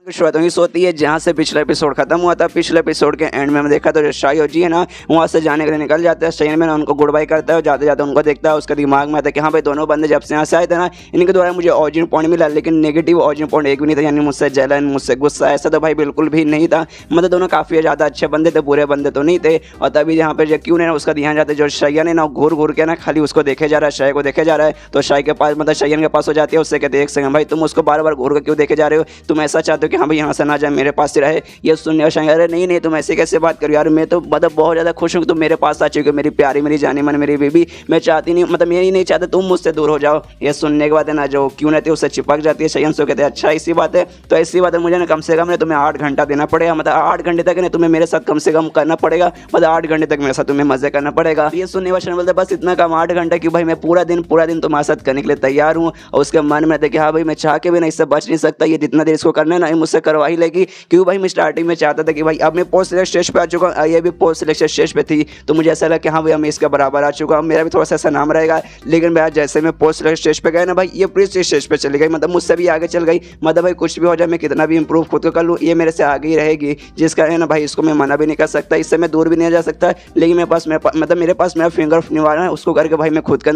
शुरुआत वहीं से होती है जहाँ से पिछला एपिसोड खत्म हुआ था। पिछले एपिसोड के एंड में हमने देखा तो जो शाही और जी है ना वहाँ से जाने के लिए निकल जाता है। शाही में ना उनको गुड बाय करता है और जाते जाते उनको देखता है। उसके दिमाग में आता है कि हाँ भाई दोनों बंदे जब से यहाँ से आए थे ना इनके द्वारा मुझे ऑरिजिन पॉइंट मिला, लेकिन नेगेटिव ऑरिजिन पॉइंट एक भी नहीं था, यानी मुझसे जलन मुझसे गुस्सा ऐसा तो भाई बिल्कुल भी नहीं था। मतलब दोनों काफ़ी ज़्यादा अच्छे बंदे थे, बुरे बंदे तो नहीं थे। और तभी यहाँ पर जो क्यों नहीं उसका ध्यान जाता है, जो शयन है ना घूर घूर के ना खाली उसको देखे जा रहा है, शाही को देखे जा रहा है। तो शाही के पास मतलब शयन के पास हो जाती है, उससे कहते हैं एक सेकंड भाई तुम उसको बार बार घूर कर क्यों देखे जा रहे हो, तुम ऐसा चाहते हो कि हाँ भाई यहाँ से ना जाए मेरे पास से रहे। ये सुनने और अरे नहीं नहीं तुम ऐसे कैसे बात करो यार, मैं तो मतलब बहुत ज़्यादा खुश हूँ तुम मेरे पास आ चुके हो, मेरी प्यारी मेरी जानी मन मेरी बेबी, मैं चाहती नहीं मतलब मैं नहीं चाहता तुम मुझसे दूर हो जाओ। ये सुनने के बाद है ना जो क्यों रहती है उससे चिपक जाती है। शयन से कहते हैं अच्छा ऐसी बात है, तो ऐसी बात है मुझे ना कम से कम तुम्हें 8 घंटा देना पड़ेगा, मतलब 8 घंटे तक तुम्हें मेरे साथ कम से कम करना पड़ेगा, मतलब 8 घंटे तक मेरे साथ तुम्हें मजे करना पड़ेगा। ये सुनने वाले बोलते बस इतना कम 8 घंटा क्यों भाई, मैं पूरा दिन तुम्हारे साथ करने के लिए तैयार हूँ। और उसके मन में कि हाँ भाई मैं चाह के भी ना इससे बच नहीं सकता, ये जितना देर इसको करना है ना ये मुझसे करवा ही लेगी। क्यों भाई मैं स्टार्टिंग में चाहता था कि भाई अब मैं पोस्ट सिलेक्ट स्टेज पे आ चुका हूँ, ये भी पोस्ट सिलेक्शन स्टेज पे थी तो मुझे ऐसा लगा कि हाँ भाई मैं इसके बराबर आ चुका हूँ, मेरा भी थोड़ा सा ऐसा नाम रहेगा। लेकिन भाई जैसे मैं पोस्ट सिलेक्ट स्टेज पे गया ना भाई ये प्री स्टेज पे चली गई, मतलब मुझसे भी आगे चल गई। मतलब भाई कुछ भी हो जाए मैं कितना भी इंप्रूव खुद को कर लूँ ये मेरे से आगे ही रहेगी, जिस कारण ना भाई इसको मैं मना भी नहीं कर सकता, इससे मैं दूर भी नहीं जा सकता। लेकिन मेरे पास मतलब मेरे पास मेरा फिंगर निवारण है, उसको करके भाई मैं खुद का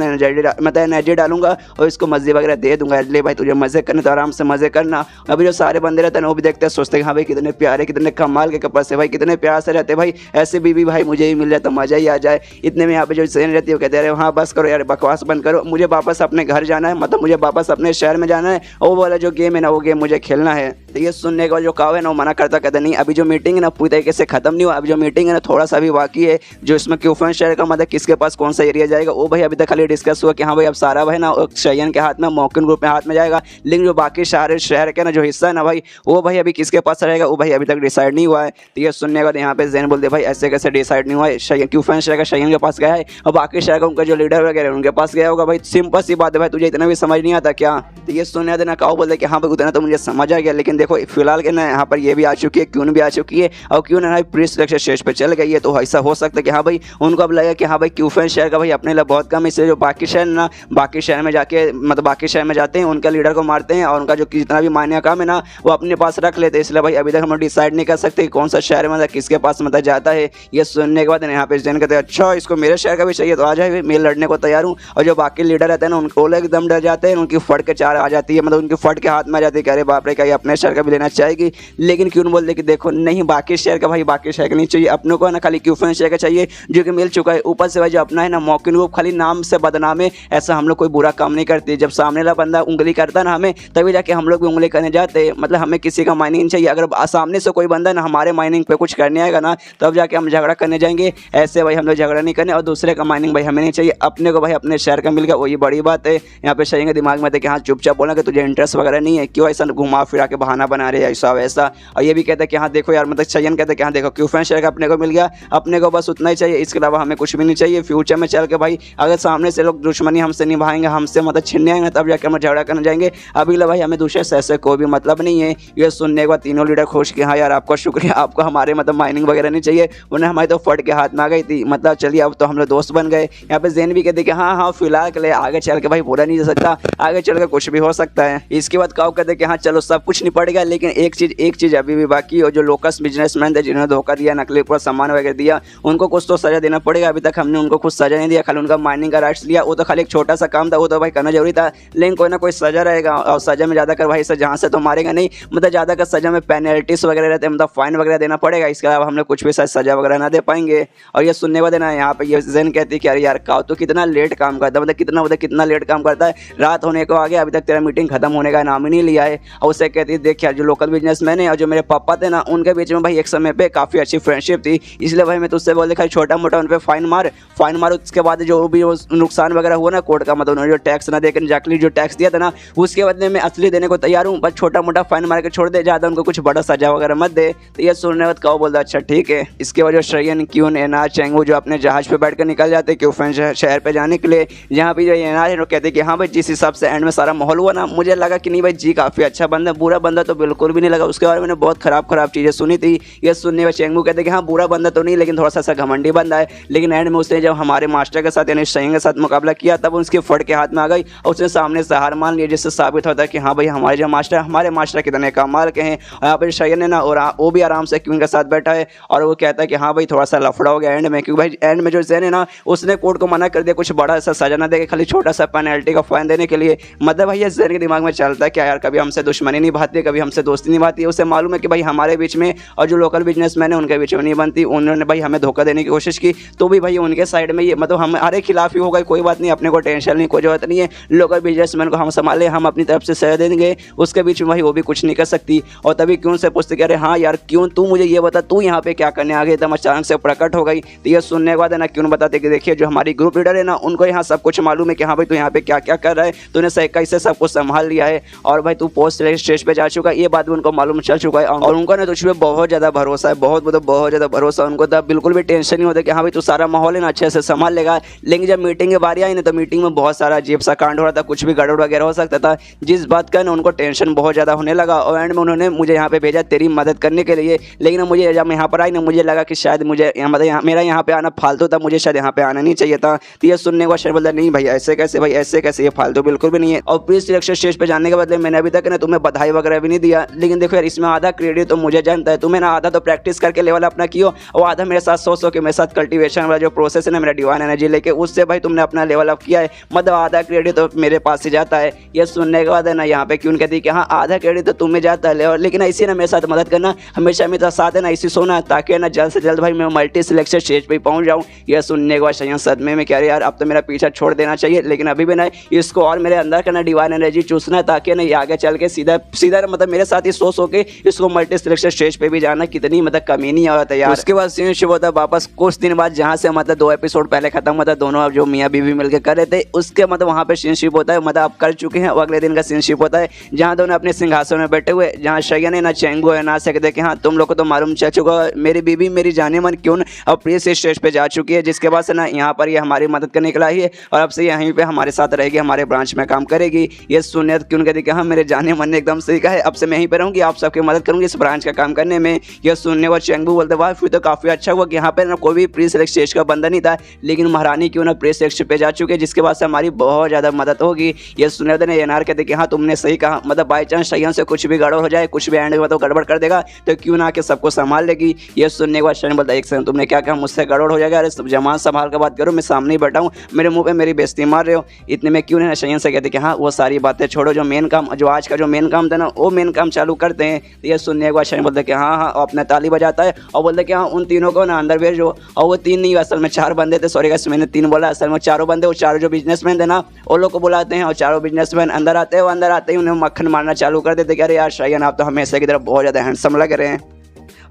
एनर्जी डालूंगा और इसको मजे वगैरह दे दूंगा। इसलिए भाई तुझे मजे करने तो आराम से मजे करना। अभी जो सारे बंदे रहते हैं वो भी देखते हैं सोचते हैं हाँ भाई कितने प्यारे कितने कमाल के कपड़े से भाई कितने प्यार से रहते भाई, ऐसे बीवी भाई मुझे ही मिल जाए तो मजा ही आ जाए। इतने में यहाँ पे जो सेन रहती है वो कहते हैं हाँ बस करो यार बकवास बंद करो, मुझे वापस अपने घर जाना है, मतलब मुझे वापस अपने शहर में जाना है और वो वाला जो गेम है ना वो गेम मुझे खेलना है। तो ये सुनने का जो काव है ना वो मना करता कहता नहीं अभी जो मीटिंग है ना पूरी तरीके से खत्म नहीं हुआ, अभी जो मीटिंग है ना थोड़ा सा भी बाकी है, जो इसमें क्यूफन शहर का मतलब किसके पास कौन सा एरिया जाएगा वो भाई अभी तक खाली डिस्कस हुआ कि हाँ भाई अब सारा भाई ना शयन के हाथ में मॉकिन ग्रुप में हाथ में जाएगा। लेकिन जो बाकी शहर के ना जो हिस्सा है ना भाई वो भाई अभी किसके पास रहेगा वो भाई अभी तक डिसाइड नहीं हुआ है। तो ये सुनने के बाद यहाँ पे जैन बोलते भाई ऐसे कैसे डिसाइड नहीं हुआ है, क्यूफन शहर का शयन के पास गया है और बाकी शहर का उनका जो लीडर वगैरह उनके पास गया होगा। भाई सिंपल सी बात है भाई, तुझे इतना भी समझ नहीं आता क्या। तो ये सुनने देना काओ बोलते कि हाँ भाई उतना तो मुझे समझ आ गया, लेकिन देखो फिलहाल के ना यहाँ पर ये भी आ चुकी है क्यों भी आ चुकी है और क्यों ना प्री सिलेक्शन स्टेज पे चल गई है। तो ऐसा हो सकता है कि हाँ भाई उनको अब लगा कि हाँ भाई क्यूफन शहर का भाई अपने लिए बहुत कम, इसलिए जो बाकी शहर ना बाकी शहर में जाके मतलब बाकी शहर में जाते हैं उनका लीडर को मारते हैं और उनका जो जितना भी मान्य काम है ना वो अपने पास रख लेते हैं। इसलिए भाई अभी तक हम डिसाइड नहीं कर सकते कौन सा शहर मतलब किसके पास मतलब जाता है। ये सुनने के बाद यहाँ पे जैन कहते हैं अच्छा इसको मेरे शहर का भी चाहिए तो आ जाए, मैं लड़ने को तैयार हूँ। और जो बाकी लीडर रहते हैं ना उनको एकदम डर जाते हैं, उनकी फट के चार आ जाती है, मतलब उनकी फट के हाथ में आ जाती है कि अरे बाप रे क्या ये अपने शहर का भी लेना चाहेगी। लेकिन क्यों बोलते कि देखो नहीं बाकी शहर का भाई बाकी शहर का नहीं चाहिए, अपनों को ना खाली क्यूफन शहर का चाहिए जो कि मिल चुका है। ऊपर से भाई जो अपना है ना मॉकिन ग्रुप खाली नाम से बदनाम है, ऐसा हम लोग कोई बुरा काम नहीं करते। जब सामने वाला बंदा उंगली करता ना हमें तभी जाके हम लोग भी उंगली करने जाते, मतलब हमें किसी का माइनिंग नहीं चाहिए। अगर सामने से कोई बंदा ना हमारे माइनिंग पे कुछ करने आएगा ना तब जाके हम झगड़ा करने जाएंगे, ऐसे भाई हम लोग झगड़ा नहीं करने। और दूसरे का माइनिंग भाई हमें नहीं चाहिए, अपने को भाई अपने शहर का मिल गया वही बड़ी बात है। यहाँ पे शयन के दिमाग में थे कि हाँ चुपचाप बोलना कि तुझे इंटरेस्ट वगैरह नहीं है, क्यों ऐसा घुमा फिरा के बहाना बना रहे ऐसा वैसा। और ये भी कहते हैं कि हाँ देखो यार मतलब शयन कहते हैं कि हाँ देखो क्यूफन शहर का अपने को मिल गया, अपने को बस उतना ही चाहिए, इसके अलावा हमें कुछ भी नहीं चाहिए। फ्यूचर में चल के भाई अगर सामने से लोग दुश्मनी हमसे निभाएंगे हमसे मतलब छीनने आएंगे तब जाकर हम झगड़ा करने जाएंगे, अभी भाई हमें दूसरे शहर से कोई भी मतलब नहीं है। ये सुनने के बाद तीनों लीडर खुश कि हाँ यार आपका शुक्रिया, आपको हमारे मतलब माइनिंग वगैरह नहीं चाहिए, उन्हें हमारी तो फट के हाथ में आ गई थी, मतलब चलिए अब तो हम लोग दोस्त बन गए। यहाँ पे जैन भी कहते कि हाँ फिलहाल के लिए आगे चल के भाई बोला नहीं जा सकता, आगे चल के कुछ भी हो सकता है। इसके बाद काओ कहते कि हाँ चलो सब कुछ निपट गया, लेकिन एक चीज़ अभी भी बाकी है। जो लोकस बिजनेसमैन थे जिन्होंने धोखा दिया नकली पूरा सामान वगैरह दिया उनको कुछ तो सजा देना पड़ेगा। अभी तक हमने उनको कुछ सजा नहीं दिया, खाली उनका माइनिंग का राइट्स लिया, वो तो खाली एक छोटा सा काम था, वो तो भाई करना जरूरी था। लेकिन कोई ना कोई सजा रहेगा और सजा में ज़्यादा कर भाई जहाँ से तो मारेगा नहीं, मतलब ज़्यादा कर सजा में पेनल्टीज वगैरह रहते हैं, मतलब फाइन वगैरह देना पड़ेगा। इसके अलावा हम लोग कुछ भी सजा वगैरह ना दे पाएंगे। और ये सुनने वाले ना यहाँ पे ये जैन कहती है कि अरे यार काओ तो कितना लेट काम करता है, मतलब कितना लेट काम करता है, रात होने को आ गया अभी तक तेरा मीटिंग खत्म होने का नाम ही नहीं लिया है। और उससे कहती है देख यार जो लोकल बिजनेसमैन है और जो मेरे पापा थे ना उनके बीच में भाई एक समय पे काफ़ी अच्छी फ्रेंडशिप थी, इसलिए भाई मैं तुझसे बोल देखा छोटा मोटा उन पर फाइन मार, उसके बाद जो भी नुकसान वगैरह हुआ ना कोर्ट का, मतलब उन्होंने जो टैक्स ना देकर एग्जैक्टली जो टैक्स दिया था ना उसके बदले में असली देने को तैयार हूँ, बस छोटा मोटा फाइन मार के छोड़ दे, ज़्यादा उनको कुछ बड़ा सजा वगैरह मत दे। तो ये सुनने के बाद काओ बोलता अच्छा ठीक है। इसके बाद जो शयन क्यून एनाज चेंगू जो अपने जहाज पे बैठ कर निकल जाते क्यूफन शहर पे जाने के लिए, जहाँ पे जो एनाज है वो कहते कि हाँ भाई जिस हिसाब से एंड में सारा माहौल हुआ ना मुझे लगा कि नहीं भाई जी काफ़ी अच्छा बंदा, बुरा बंदा तो बिल्कुल भी नहीं लगा, उसके बारे में मैंने बहुत खराब चीज़ें सुनी थी। ये सुनने में चेंगू कहते कि हाँ बुरा बंदा तो नहीं लेकिन थोड़ा सा घमंडी बंदा है, लेकिन एंड में उसने जब हमारे मास्टर के साथ यानी शयन के साथ मुकाबला किया तब उसके फट के हाथ में आ गई और उसने सामने से हार मान लिया, जिससे साबित होता है कि हाँ भाई हमारे मास्टर कितने कमाल के हैं। और यहाँ पर शयन है ना, और वो भी आराम से क्वीन के साथ बैठा है और वो कहता है कि हाँ भाई थोड़ा सा लफड़ा हो गया एंड में, क्योंकि भाई एंड में जो ज़ेन है ना उसने कोर्ट को मना कर दिया कुछ बड़ा सा सजा ना देके, खाली छोटा सा पेनल्टी का फाइन देने के लिए। मतलब भाई ये ज़ेन के दिमाग में चलता है क्या यार, कभी हमसे दुश्मनी निभाती है, कभी हमसे दोस्ती निभाती है। उसे मालूम है कि भाई हमारे बीच में और जो लोकल बिजनेसमैन है उनके बीच में नहीं बनती। उन्होंने भाई हमें धोखा देने की कोशिश की तो भी भाई उनके साइड में ये मतलब हमारे खिलाफ ही होगा, कोई बात नहीं, अपने को टेंशन नहीं, कोई जरूरत नहीं है, लोकल बिजनेसमैन को हम संभाले, हम अपनी तरफ से सजा देंगे, उसके बीच में भाई वो भी कुछ नहीं कर सकती। और तभी क्यों से पूछते कह रहे हाँ यार क्यों, तू मुझे ये बता तू यहाँ पे क्या करने आ गए, एकदम अचानक से प्रकट हो गई। तो ये सुनने के बाद है ना क्यों बताते कि देखिए जो हमारी ग्रुप लीडर है ना उनको यहाँ सब कुछ मालूम है कि हाँ भाई तू यहाँ पे क्या क्या कर रहा है, तूने सही कैसे सब कुछ संभाल लिया है और भाई तू पोस्ट स्टेज पे जा चुका है, ये बात भी उनको मालूम चल चुका है। और उनको ना तुझ पे बहुत ज़्यादा भरोसा है, बहुत ज़्यादा भरोसा। उनको तब बिल्कुल भी टेंशन नहीं होता कि हाँ भाई तू सारा माहौल है ना अच्छे से संभाल लेगा। लेकिन जब मीटिंग की बारी आई ना तो मीटिंग में बहुत सारा अजीब सा कांड हो रहा था, कुछ भी गड़बड़ वगैरह हो सकता था, जिस बात का ना उनको टेंशन बहुत ज़्यादा होने लगा। और एंड में उन्होंने मुझे यहाँ पे भेजा तेरी मदद करने के लिए। लेकिन मुझे जब यहाँ पर आई ना मुझे लगा कि शायद मुझे मतलब मेरा यहाँ पे आना फालतू था, मुझे शायद यहाँ पे आना नहीं चाहिए था। तो ये सुनने के बाद शायद बोलता नहीं भाई ऐसे कैसे, भाई ऐसे कैसे, ये फालतू बिल्कुल भी नहीं है। और प्री सिलेक्शन स्टेज पे जाने के बदले मैंने अभी तक ना तुम्हें बधाई वगैरह भी नहीं दिया। लेकिन देखो यार इसमें आधा क्रेडिट तो मुझे जानता है, तुम्हें ना आधा तो प्रैक्टिस करके लेवल अपना कियो और आधा मेरे साथ सो के मेरे साथ कल्टीवेशन वाला जो प्रोसेस है ना मेरा डिवाइन एनर्जी लेके उससे भाई तुमने अपना लेवल अप किया है, मतलब आधा क्रेडिट तो मेरे पास से जाता है। ये सुनने के बाद है ना यहाँ पे क्यों कहती कि हाँ आधा क्रेडिट तो तुम्हें जाता है, लेकिन ऐसी ना मेरे साथ मदद करना, हमेशा मेरे साथ है ना ऐसी सोना, ताकि ना जल्द से जल्द भाई मैं मल्टी सिलेक्शन स्टेज पे पहुंच जाऊं। यह सुनने के बाद शयन सदमे में कह रहे यार अब तो मेरा पीछा छोड़ देना चाहिए, लेकिन अभी भी नहीं, इसको और मेरे अंदर का ना डिवाइन एनर्जी चूसना, ताकि ना ये आगे चल के सीधा सीधा मतलब मेरे साथ ही सो के इसको मल्टी सिलेक्शन स्टेज पे भी जाना। कितनी मतलब कमी नहीं होता यार। उसके बाद सीन शुरू होता है वापस कुछ दिन बाद, जहाँ से मतलब 2 एपिसोड पहले खत्म हुआ था, दोनों जो मियाँ बीवी मिलकर कर रहे थे उसके मतलब वहाँ पे सीनशिप होता है, मतलब अब कर चुके हैं। अगले दिन का सीनशिप होता है जहाँ दोनों अपने सिंहासन में बैठे हुए, जहाँ शयन है ना चेंगो है ना सकते कि हाँ तुम लोग को तो मालूम चल चुका, मेरी बीवी मेरी जाने मन क्यों अब प्री स्टेज पे जा चुकी है, जिसके बाद से ना यहाँ पर ये हमारी मदद करने के लिए है और अब से यहीं पे हमारे साथ रहेगी, हमारे ब्रांच में काम करेगी। ये सुनिए क्यों कहती कि हाँ मेरे जाने मन ने एकदम सही कहा है, अब से मैं यहीं पे रहूँगी, आप सबकी मदद करूँगी इस ब्रांच का काम करने में। यह सुनने और चेंगबू बोलते वाह फिर तो काफ़ी अच्छा हुआ कि यहाँ पे ना कोई भी प्री सिलेक्ट स्टेज का बंदा नहीं था, लेकिन महारानी क्यों ना प्री सिलेक्ट पे जा चुके, जिसके बाद से हमारी बहुत ज़्यादा मदद होगी। ये सुने ने एनआर कहते कि हाँ तुमने सही कहा, मतलब बाई चांस शयन से कुछ भी गड़बड़ हो जाए, कुछ भी एंड में तो गड़बड़ कर देगा तो क्यों ना के सबको संभाल लेगी। ये सुनने के बाद शयन बोलता एक सेकंड तुमने क्या कहा, मुझसे गड़बड़ हो जाएगा, अरे सब जमान संभाल कर बात करो, मैं सामने ही बैठा हूँ, मेरे मुंह पे मेरी बेइज्जती मार रहे हो। इतने में क्यों ना शयन से कहते कि हाँ वो सारी बातें छोड़ो, जो मेन काम, जो आज का जो मेन काम था ना वो मेन काम चालू करते हैं। तो ये सुनने के बाद शयन बोलते कि हाँ हाँ अपना ताली बजाता है और बोलते कि हाँ उन तीनों को ना अंदर भेजो। और वो 3 नहीं असल में 4 बंदे थे, सॉरी गाइस मैंने 3 बोला, असल में 4 बंदे, वो 4 जो बिजनेसमैन थे ना वो लोग को बुलाते हैं और 4 बिजनेसमैन अंदर आते हैं। वो अंदर आते ही उन्हें मक्खन मारना चालू कर देते कि अरे यार शयन आप तो हमेशा की तरफ बहुत ज़्यादा हैंडसम लग रहे हैं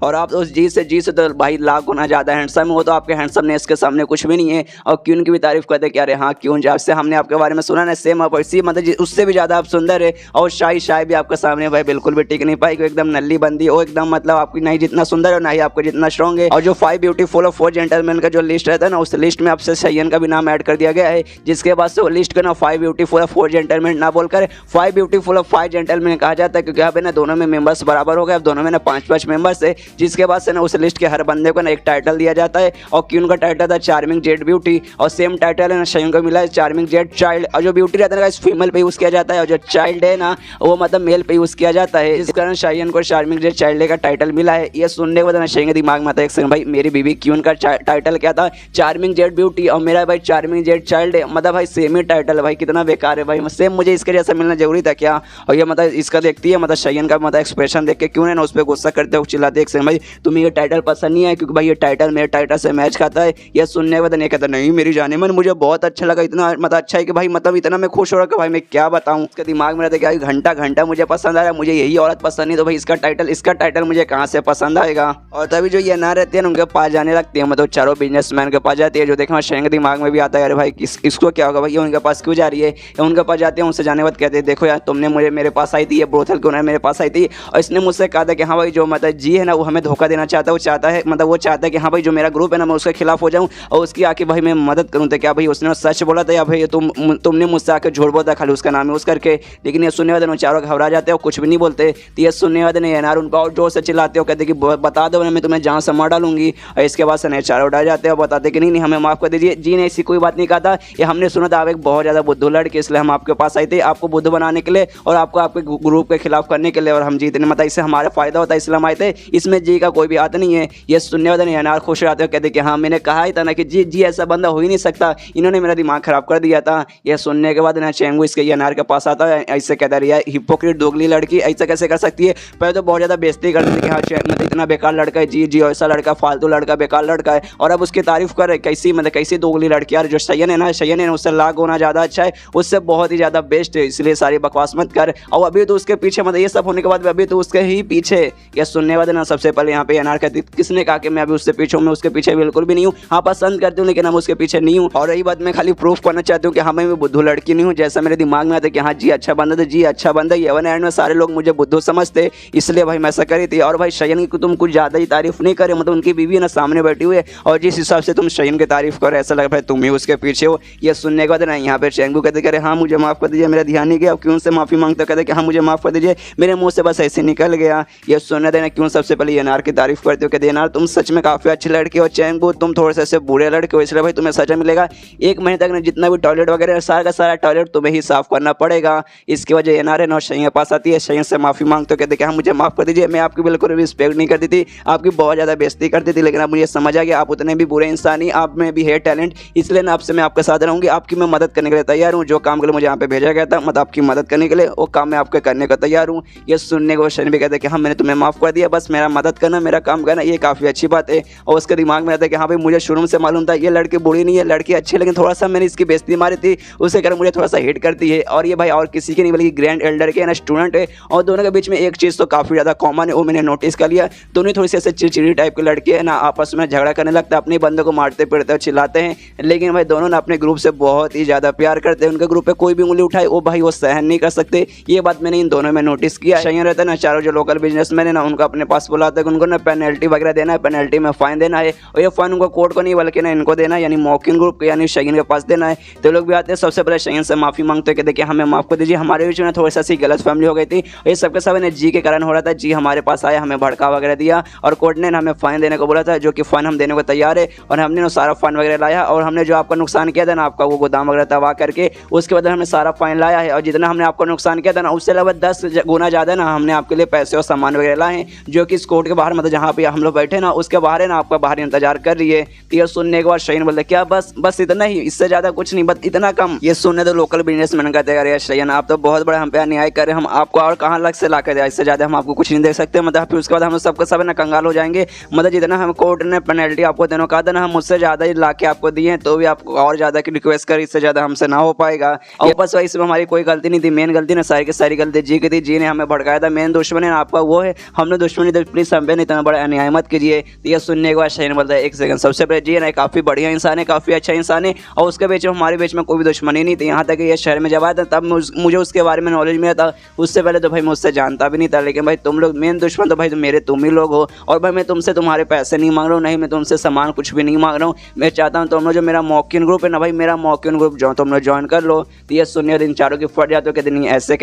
और आप उस जी से तो भाई लाख गुना ज़्यादा हैंडसम हो, तो आपके हैंडसमनेस के सामने कुछ भी नहीं है। और क्यों की भी तारीफ करते कि अरे हाँ क्यों जब से हमने आपके बारे में सुना ना सेम आप इसी मतलब उससे भी ज़्यादा आप सुंदर है। और शाही भी आपके सामने भाई बिल्कुल भी टिक नहीं पाई, एकदम नल्ली बंदी हो, एकदम मतलब आपकी नहीं जितना सुंदर है ना ही आपको जितना स्ट्रॉन्ग है। और जो 5 ब्यूटीफुल और 4 जेंटलमैन का जो लिस्ट रहता है ना उस लिस्ट में आपसे शयन का भी नाम ऐड कर दिया गया है, जिसके बाद से वो लिस्ट को ना 5 ब्यूटीफुल और 4 जेंटलमैन ना बोलकर 5 ब्यूटीफुल और 5 जेंटलमैन कहा जाता है, क्योंकि यहाँ पे ना दोनों में मेंबर्स बराबर हो गए, अब दोनों में ना 5-5 मेंबर्स है। जिसके बाद से ना उस लिस्ट के हर बंदे को ना एक टाइटल दिया जाता है और क्यून का टाइटल था चार्मिंग जेड ब्यूटी और सेम टाइटल है ना शयन को मिला है चार्मिंग जेड चाइल्ड। और जो ब्यूटी रहता है फीमेल पे यूज़ किया जाता है और जो चाइल्ड है ना वो मतलब मेल पे यूज़ किया जाता है, इस कारण शयन को चार्मिंग जेड चाइल्ड का टाइटल मिला है। ये सुनने के बाद ना शयन के दिमाग में आता है एक सेकंड भाई मेरी बीवी क्यून का टाइटल क्या था, चार्मिंग जेड ब्यूटी, और मेरा भाई चार्मिंग जेड चाइल्ड है, मतलब भाई सेम ही टाइटल है भाई, कितना बेकार है भाई, सेम मुझे इसके जैसा मिलना जरूरी था क्या। और ये मतलब इसका देखती है मतलब शयन का मतलब एक्सप्रेशन देख के क्यों है ना उस पर गुस्सा करते हो चिल्लाते एक सेकंड भाई तुम्हें ये टाइटल पसंद नहीं है, क्योंकि भाई ये टाइटल मेरे टाइटल से मैच खाता है। ये सुनने के बाद नहीं कहता नहीं मेरी जाने मन मुझे बहुत अच्छा लगा, इतना मतलब अच्छा है कि भाई मतलब इतना मैं खुश हो रहा कि भाई मैं क्या बताऊं। उसके दिमाग में रहता क्या घंटा घंटा मुझे पसंद आया, मुझे यही औरत पसंद नहीं तो भाई इसका टाइटल मुझे कहाँ से पसंद आएगा। और तभी जो ये ना रहते हैं उनके पास जाने लगते हैं, मतलब चारों बिजनेसमैन के पास जाती है, जो देखना शयन के दिमाग में भी आता है अरे भाई इसको क्या होगा भाई ये उनके पास क्यों जा रही है। उनके पास जाते हैं, उनसे जाने के बाद कहते हैं देखो यार तुमने मुझे मेरे पास आई थी, ये ब्रोथल क्यों ना मेरे पास आई थी और इसने मुझसे कहा था कि हाँ भाई जो मतलब जी है ना वो हमें धोखा देना चाहता है, वो चाहता है मतलब वो चाहता है कि हाँ भाई जो मेरा ग्रुप है ना मैं उसके खिलाफ हो जाऊँ और उसकी आके भाई मैं मदद करूँ। तो क्या भाई उसने सच बोला था या भाई तुमने मुझसे आकर झूठ बोला था खाली उसका नाम यूज़ करके। लेकिन ये सुनने वाले चारों घबरा जाते हैं और कुछ भी नहीं बोलते। तो ये सुनने वाले ने एनआर उनको और जोर से चिल्लाते हो, कहते कि बता दो मैं तुम्हें जान से मार डालूंगी। और इसके बाद से चारों उड़ा जाते हैं और बताते कि नहीं हमें माफ़ कर दीजिए। जी ने ऐसी कोई बात नहीं कहा था, ये हमने सुना था आप एक बहुत ज़्यादा बुद्धू लड़के, इसलिए हम आपके पास आए थे आपको बुद्ध बनाने के लिए और आपको आपके ग्रुप के खिलाफ करने के लिए, और हम जीतने मतलब इससे हमारा फायदा होता है इसलिए हम आए थे, इसमें जी का कोई भी हाथ नहीं है। ये सुनने वाले एनआर खुश हो जाते हो, कहते कि हाँ मैंने कहा ही था ना कि जी ऐसा बंदा हो ही नहीं सकता, इन्होंने मेरा दिमाग खराब कर दिया था। यह सुनने के बाद ना चेंगू इसके एनआर के पास आता है, ऐसे कहता रही है हिपोक्रेट दोगली लड़की ऐसा कैसे कर सकती है। पहले तो बहुत ज़्यादा बेइज्जती करती थी कि हाँ मतलब इतना बेकार लड़का है, जी ऐसा लड़का फालतू लड़का बेकार लड़का है, और अब उसकी तारीफ कर रहे कैसी मतलब कैसी दोगली लड़की यार। जो शयन है ना उससे लाख होना ज़्यादा अच्छा है, उससे बहुत ही ज़्यादा बेस्ट है, इसलिए सारी बकवास मत कर। और अभी तो उसके पीछे मतलब ये सब होने के बाद भी अभी तो उसके ही पीछे। यह सुनने वाले ना सबसे पहले यहाँ पे एनआर कहती किसने कहा कि मैं अभी उससे पीछे हूँ, मैं उसके पीछे बिल्कुल भी नहीं हूँ। हाँ पसंद करती हूँ लेकिन हम उसके पीछे नहीं हूँ। और रही बात मैं खाली प्रूफ करना चाहती हूँ कि हाँ मैं बुद्धू लड़की नहीं हूँ, जैसा मेरे दिमाग में आता है कि हाँ जी अच्छा बंदा, तो जी अच्छा बंदा। एवन एंड में सारे लोग मुझे बुद्धू समझते, इसलिए भाई मैं ऐसा करी थी। और भाई शयन की तुम कुछ ज़्यादा ही तारीफ नहीं करे, मतलब उनकी बीवी ना सामने बैठी हुई है और जिस हिसाब से तुम शयन की तारीफ करो ऐसा लग भाई तुम ही उसके पीछे हो। ये सुनने के बाद ना यहाँ पे चेंगू कहते कह रहे हाँ मुझे माफ़ कर दीजिए, मेरा ध्यान नहीं गया, अब क्यों से माफ़ी मांगते कहते कि हाँ मुझे माफ़ कर दीजिए, मेरे मुंह से बस ऐसे निकल गया। ये सुनने देना क्यों सबसे पहले एनआर की तारीफ करते हो, कहते एनआर तुम सच में काफ़ी अच्छी लड़की हो, चेंगू तुम थोड़े से ऐसे बुरे लड़के हो, इसलिए भाई तुम्हें सजा मिलेगा। 1 महीने तक ना जितना भी टॉयलेट वगैरह सारा का सारा टॉयलेट तुम्हें ही साफ करना पड़ेगा। इसकी वजह एनआर है ना शयन के पास आती है, शयन से माफ़ी मांगते हो, कहते कि हाँ मुझे माफ़ कर दीजिए, मैं आपकी बिल्कुल रिस्पेक्ट नहीं करती थी, आपकी बहुत ज़्यादा बेइज्जती करती थी, लेकिन अब मुझे समझ आ गया आप उतने भी बुरे इंसान ही, आप में भी है टैलेंट, इसलिए ना आपसे मैं आपके साथ रहूँगी, आपकी मैं मदद करने के लिए तैयार हूँ। जो काम के लिए मुझे यहाँ पे भेजा गया था मतलब आपकी मदद करने के लिए, वो काम मैं आपके करने का तैयार हूँ। ये सुनने को शयन भी कहते हैं कि हाँ मैंने तुम्हें माफ़ कर दिया, बस मेरा मदद करना मेरा काम करना ये काफ़ी अच्छी बात है। और उसके दिमाग में आता है कि हाँ भाई मुझे शुरू से मालूम था ये लड़की बुरी नहीं है, लड़की अच्छी, लेकिन थोड़ा सा मैंने इसकी बेइज्जती मारी थी उसके कारण मुझे थोड़ा सा हिट करती है। और ये भाई और किसी की नहीं बल्कि ग्रैंड एल्डर के ना स्टूडेंट है, और दोनों के बीच में एक चीज़ तो काफ़ी ज़्यादा कॉमन है, वो मैंने नोटिस कर लिया। दोनों थोड़ी सी ऐसे चिड़चिड़ी टाइप के लड़के हैं ना, आपस में झगड़ा करने लगता है, अपने बंदे को मारते पीटते और चिल्लाते हैं, लेकिन भाई दोनों ना अपने ग्रुप से बहुत ही ज़्यादा प्यार करते हैं। उनके ग्रुप पे कोई भी उंगली उठाए वो भाई वो सहन नहीं कर सकते, ये बात मैंने इन दोनों में नोटिस किया। शयन रहता है ना चारों जो लोकल बिजनेसमैन है ना उनको अपने पास बुलाते हैं, उनको ना पेनल्टी वगैरह देना है, पेनल्टी में फाइन देना है, और ये फाइन उनको कोर्ट को नहीं बल्कि ना इनको देना है, यानी मॉकिंग ग्रुप यानी शयन के पास देना है। तो लोग भी आते हैं सबसे पहले शयन से माफ़ी मांगते हैं कि देखिए हमें माफ़ कर दीजिए, हमारे बीच में थोड़ी सी गलत फैमिली हो गई थी, ये सबके सब ने जी के कारण हो रहा था, जी हमारे पास आया हमें भड़का वगैरह दिया और कोर्ट ने हमें फाइन देने को बोला था, जो कि फाइन हम देने को तैयार है, और हमने ना सारा फाइन वगैरह लाया, और हमने जो आपका नुकसान किया था ना आपका वो गोदाम वगैरह तबाह करके उसके बाद हमने सारा फाइन लाया है, और जितना हमने आपको नुकसान किया था ना उससे अलावा 10 गुना ज़्यादा ना हमने आपके लिए पैसे और सामान वगैरह लाए हैं, जो कि इस कोर्ट के बाहर मतलब जहाँ पे हम लोग बैठे ना उसके बाहर है ना आपका बाहर इंतजार कर रही है। तो ये सुनने के बाद शयन बोलते क्या बस इतना ही, इससे ज़्यादा कुछ नहीं, बस इतना कम। ये सुनने तो लोकल बिजनेसमैन कहते हैं यार शयन आप तो बहुत बड़ा हम पे अन्याय कर रहे हैं, हम आपको और कहाँ लग से ला कर दिया, इससे ज़्यादा हम आपको कुछ नहीं दे सकते, मतलब फिर उसके बाद हम सबके सब ना कंगाल हो जाएंगे, मतलब जितना हम कोर्ट ने पेनल्टी आपको देने का था ना हम उससे ज़्यादा ही ला के आपको दिए हैं, तो भी आपको और ज़्यादा की रिक्वेस्ट कर इससे ज़्यादा हमसे ना हो पाएगा। और बस वही इसमें हमारी कोई गलती नहीं थी, मेन गलती ना सारी की सारी गलती जी की थी, जी ने हमें भड़काया था, मेन दुश्मन है आपका वो है, हमने दुश्मनी तो प्लीज़ हम पे नहीं इतना बड़ा अन्याय मत कीजिए। तो ये सुनने के बाद शयन बोलता है 1 सेकंड, सबसे पहले जी है ना काफ़ी बढ़िया इंसान है, काफ़ी अच्छा इंसान है, और उसके बीच में हमारे बीच में कोई भी दुश्मनी नहीं थी। यहाँ तक कि ये शहर में जब आया था तब मुझे उसके बारे में नॉलेज मिला था, उससे पहले तो भाई मुझसे जानता भी नहीं था, लेकिन भाई तुम लोग मेन दुश्मन तो भाई तुम ही लोग हो, और भाई मैं तुमसे तुम्हारे पैसे नहीं मांग रहा हूँ, नहीं मैं तुमसे सामान कुछ भी नहीं मांग रहा हूँ, मैं चाहता हूँ तुम लोग जो मेरा मॉकिन ग्रुप है ना भाई मेरा मॉकिन ग्रुप जो तुम लोग ज्वाइन कर लो। तो ये सुनने दिन चारों की फट जाते हो, कहते नहीं ऐसे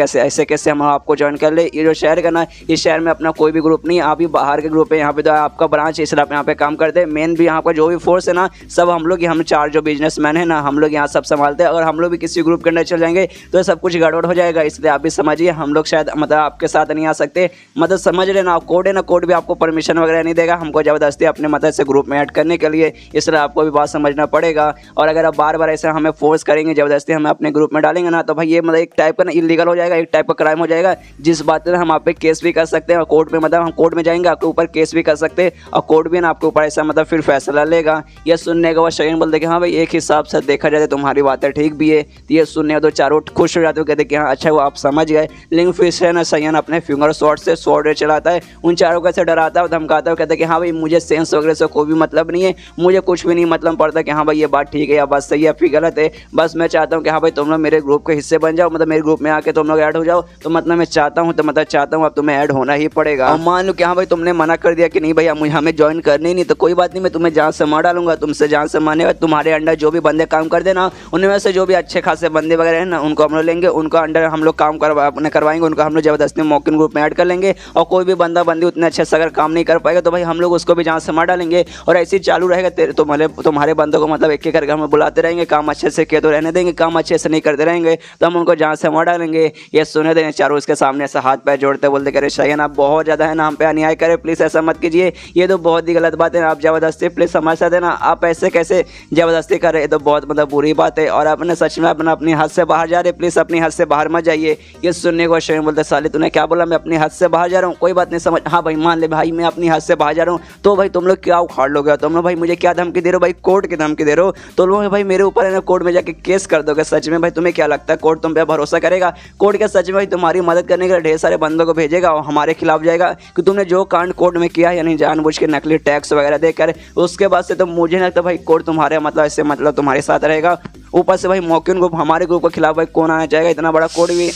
कैसे हम आपको ज्वाइन कर ले, ये जो शहर का ना इस शहर में अपना कोई भी ग्रुप नहीं है, आप ही बाहर के ग्रुप है, यहाँ पे तो आपका ब्रांच है इसलिए आप यहाँ पे काम करते हैं, मेन भी यहाँ का जो भी फोर्स है ना सब हम लोग हम 4 जो बिजनेसमैन है ना हम लोग यहाँ सब संभालते हैं, अगर हम लोग भी किसी ग्रुप के अंदर चल जाएंगे तो सब कुछ गड़बड़ हो जाएगा, इसलिए आप भी समझिए हम लोग शायद मतलब आपके साथ नहीं आ सकते, मतलब समझ रहे ना, कोर्ट है ना कोर्ट भी आपको परमिशन वगैरह नहीं देगा हमको ज़बरदस्ती अपने मदद से ग्रुप में ऐड करने के लिए, इसलिए आपको भी बात समझना पड़ेगा। और अगर आप बार बार ऐसे हमें फोर्स करेंगे ज़बरदस्ती हमें अपने ग्रुप में डालेंगे ना तो भाई ये मतलब एक टाइप का ना इलीगल हो जाएगा, एक टाइप का क्राइम हो जाएगा, जिस बात पर हम आप पे केस भी कर सकते हैं, और कोर्ट में मतलब हम कोर्ट में जाएंगे आपके ऊपर केस भी कर सकते हैं, और कोर्ट भी ना आपके ऊपर ऐसा मतलब फिर फैसला लेगा। ये सुनने के बाद शयन बोलते कि हाँ भाई एक हिसाब से देखा जाए तो तुम्हारी बातें ठीक भी है। तो ये सुनने तो चारों खुश हो जाते हो, कहते कि हाँ अच्छा वो आप समझ गए, लेकिन फिर से ना शयन अपने फिंगर शॉट से स्वॉर्ड चलाता है, उन चारों को ऐसे डराता है धमकाता है, कहते कि हाँ भाई मुझे सेंस वगैरह से कोई भी मतलब नहीं है, मुझे कुछ भी नहीं मतलब पड़ता कि हाँ भाई ये बात ठीक है या बात सही है फिर गलत है, बस मैं चाहता हूँ कि हाँ भाई तुम लोग मेरे ग्रुप के हिस्से बन जाओ, मतलब मेरे ग्रुप में आके तुम लोग ऐड हो जाओ, तो मतलब मैं चाहता हूँ अब तुम्हें ऐड होना ही पड़ेगा। और मान लो कि हाँ भाई तुमने मना कर दिया कि नहीं भाई हमें ज्वाइन करनी ही नहीं, तो कोई बात नहीं, मैं तुम्हें जान से मार डालूंगा, तुमसे जान से मारने और तुम्हारे अंडर जो भी बंदे काम कर देना उनमें से जो भी अच्छे खासे बंदे वगैरह हैं ना उनको हम लोग लेंगे, उनका अंडर हम लोग काम करवाएंगे, उनको हम लोग ज़बरदस्ती मॉकिंग ग्रुप में ऐड कर लेंगे। और कोई भी बंदा बंदी उतने अच्छे से अगर काम नहीं कर पाएगा तो भाई हम लोग उसको भी जान से मार डालेंगे। और ऐसे ही चालू रहेगा तुम्हारे बंदों को मतलब एक एक करके हम बुलाते रहेंगे, काम अच्छे से किए तो रहने देंगे, काम अच्छे से नहीं करते रहेंगे तो हम उनको जान से मार डालेंगे। ये सुने देंगे चारों उसके सामने ऐसा हाथ पैर जोड़ते बोलते करे शायन आप बहुत ज़्यादा है ना हम पे अन्याय करें, प्लीज़ ऐसा मत कीजिए, ये तो बहुत ही गलत बात है, आप ज़बरदस्ती प्लीज़ हमारे साथ है ना, आप ऐसे कैसे ज़बरदस्ती कर रहे हैं, तो बहुत मतलब बुरी बात है और आपने सच में अपनी हद से बाहर जा रहे, प्लीज़ अपनी हद से बाहर मत जाइए। ये सुनने को शायन बोलते साले तूने क्या बोला, मैं अपनी हद से बाहर जा रहा हूँ, कोई बात नहीं समझ, हाँ भाई मान ले भाई मैं अपनी हद से बाहर जा रहा हूँ, तो भाई तुम लोग क्या उखाड़ लोगे, तुम लोग भाई मुझे क्या धमकी दे रहे हो, भाई कोर्ट की धमकी दे रहे हो, तो लोग भाई मेरे ऊपर है ना कोर्ट में जाके केस कर दोगे। सच में भाई तुम्हें क्या लगता है कोर्ट तुम पे भरोसा करेगा? कोर्ट के सच में भाई तुम्हारी मदद करने के लिए ढेर सारे बंदों को भेजेगा और हमारे खिलाफ जाएगा कि तुमने जो कांड कोर्ट में किया यानी जानबूझ के नकली टैक्स वगैरह देकर, उसके बाद से तो मुझे नहीं लगता भाई कोर्ट तुम्हारे मतलब ऐसे मतलब तुम्हारे साथ रहेगा। ऊपर से भाई मॉकिंग ग्रुप हमारे ग्रुप के खिलाफ भाई कौन आना चाहेगा, इतना बड़ा कोर्ट भी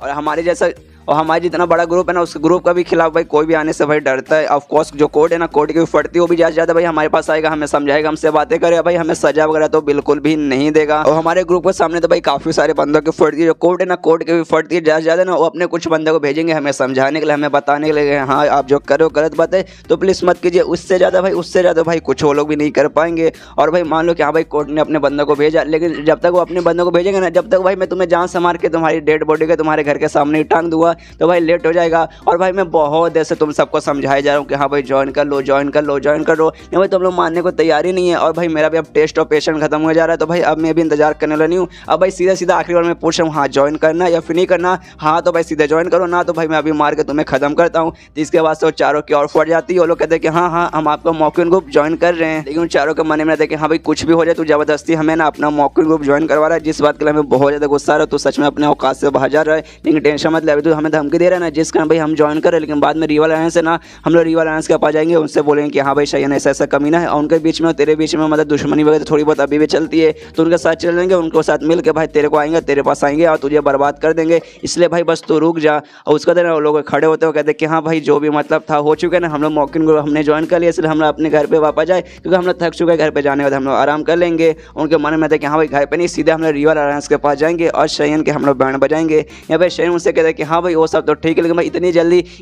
और हमारे जैसा और हमारे जितना बड़ा ग्रुप है ना उस ग्रुप का भी खिलाफ भाई कोई भी आने से भाई डरता है। ऑफ कोर्स जो कोर्ट है ना कोर्ट की भी फटती है, वो भी ज़्यादा भाई हमारे पास आएगा, हमें समझाएगा, हमसे बातें करेगा, भाई हमें सजा वगैरह तो बिल्कुल भी नहीं देगा। और हमारे ग्रुप के सामने तो भाई काफ़ी सारे बंदों की फटती है, जो कोर्ट है ना कोर्ट की भी फटती है ज़्यादा ना, वो अपने कुछ बंदों को भेजेंगे हमें समझाने के लिए, हमें बताने के लिए हाँ आप जो करो गलत बात है तो प्लीज़ मत कीजिए। उससे ज़्यादा भाई कुछ वो लोग भी नहीं कर पाएंगे। और भाई मान लो कि हाँ भाई कोर्ट ने अपने बंदों को भेजा, लेकिन जब तक वो अपने बंदों को भेजेंगे ना जब तक भाई मैं तुम्हें जान से मार के तुम्हारी डेड बॉडी के तुम्हारे घर के सामने ही टांग दूंगा तो भाई लेट हो जाएगा। और भाई मैं बहुत देर से तुम सबको समझाए जा रहा हूँ कि हाँ भाई ज्वाइन कर लो, नहीं भाई तुम लोग मानने को तैयार ही नहीं है। और भाई मेरा भी अब टेस्ट और पेशेंट खत्म हो जा रहा है, तो भाई अब मैं भी इंतजार करने वाला नहीं हूँ। अब भाई सीधा आखिरी बार मैं पूछ रहा हूँ हाँ ज्वाइन करना या फिर नहीं करना, हाँ तो भाई सीधे ज्वाइन करो, ना तो भाई मैं अभी मार के तुम्हें खत्म करता हूँ। तो इसके बाद से वो चारों की और फट जाती है, वो लोग कहते हैं कि हाँ हम आपका मॉकिंग ग्रुप ज्वाइन कर रहे हैं। लेकिन उन चारों के मन में रहता है कि हाँ भाई कुछ भी हो जाए तू जबरदस्ती हमें ना अपना मॉकिंग ग्रुप ज्वाइन करवा रहा है, जिस बात के लिए हमें बहुत ज़्यादा गुस्सा आ रहा है, तो सच में अपने औकात से बाहर जा रहा है। लेकिन टेंशन मत ले, अभी तो हमें धमकी दे रहा है ना जिस कारण भाई हम ज्वाइन कर रहे हैं, लेकिन बाद में रिवल अलायंस है ना हम लोग रिवल अलायंस के पास जाएंगे, उनसे बोलेंगे कि हाँ भाई शायन ऐसा कमीना है, और उनके बीच में और तेरे बीच में मतलब दुश्मनी वगैरह थोड़ी बहुत अभी भी चलती है, तो उनके साथ चलेंगे, उनके साथ मिल के भाई तेरे को आएंगे, तेरे पास आएंगे और तुझे बर्बाद कर देंगे। इसलिए भाई बस तू रुक जा। और उसका देना लोग खड़े होते हो कहते कि हाँ भाई जो भी मतलब था हो चुका है ना, हम लोग मॉकिंग ग्रुप हमने ज्वाइन कर लिया, इसलिए हम लोग अपने घर पे वापस जाए क्योंकि हम लोग थक चुके हैं, घर पे जाने के बाद हम लोग आराम कर लेंगे। उनके मन में था कि हाँ भाई घर पे नहीं सीधे हम लोग रिवल अलायंस के पास जाएंगे और शायन के हम लोग बैंड बजाएंगे। यहाँ पे शायन उनसे कहते हैं कि हाँ भाई वो सब तो ठीक है, लेकिन भाई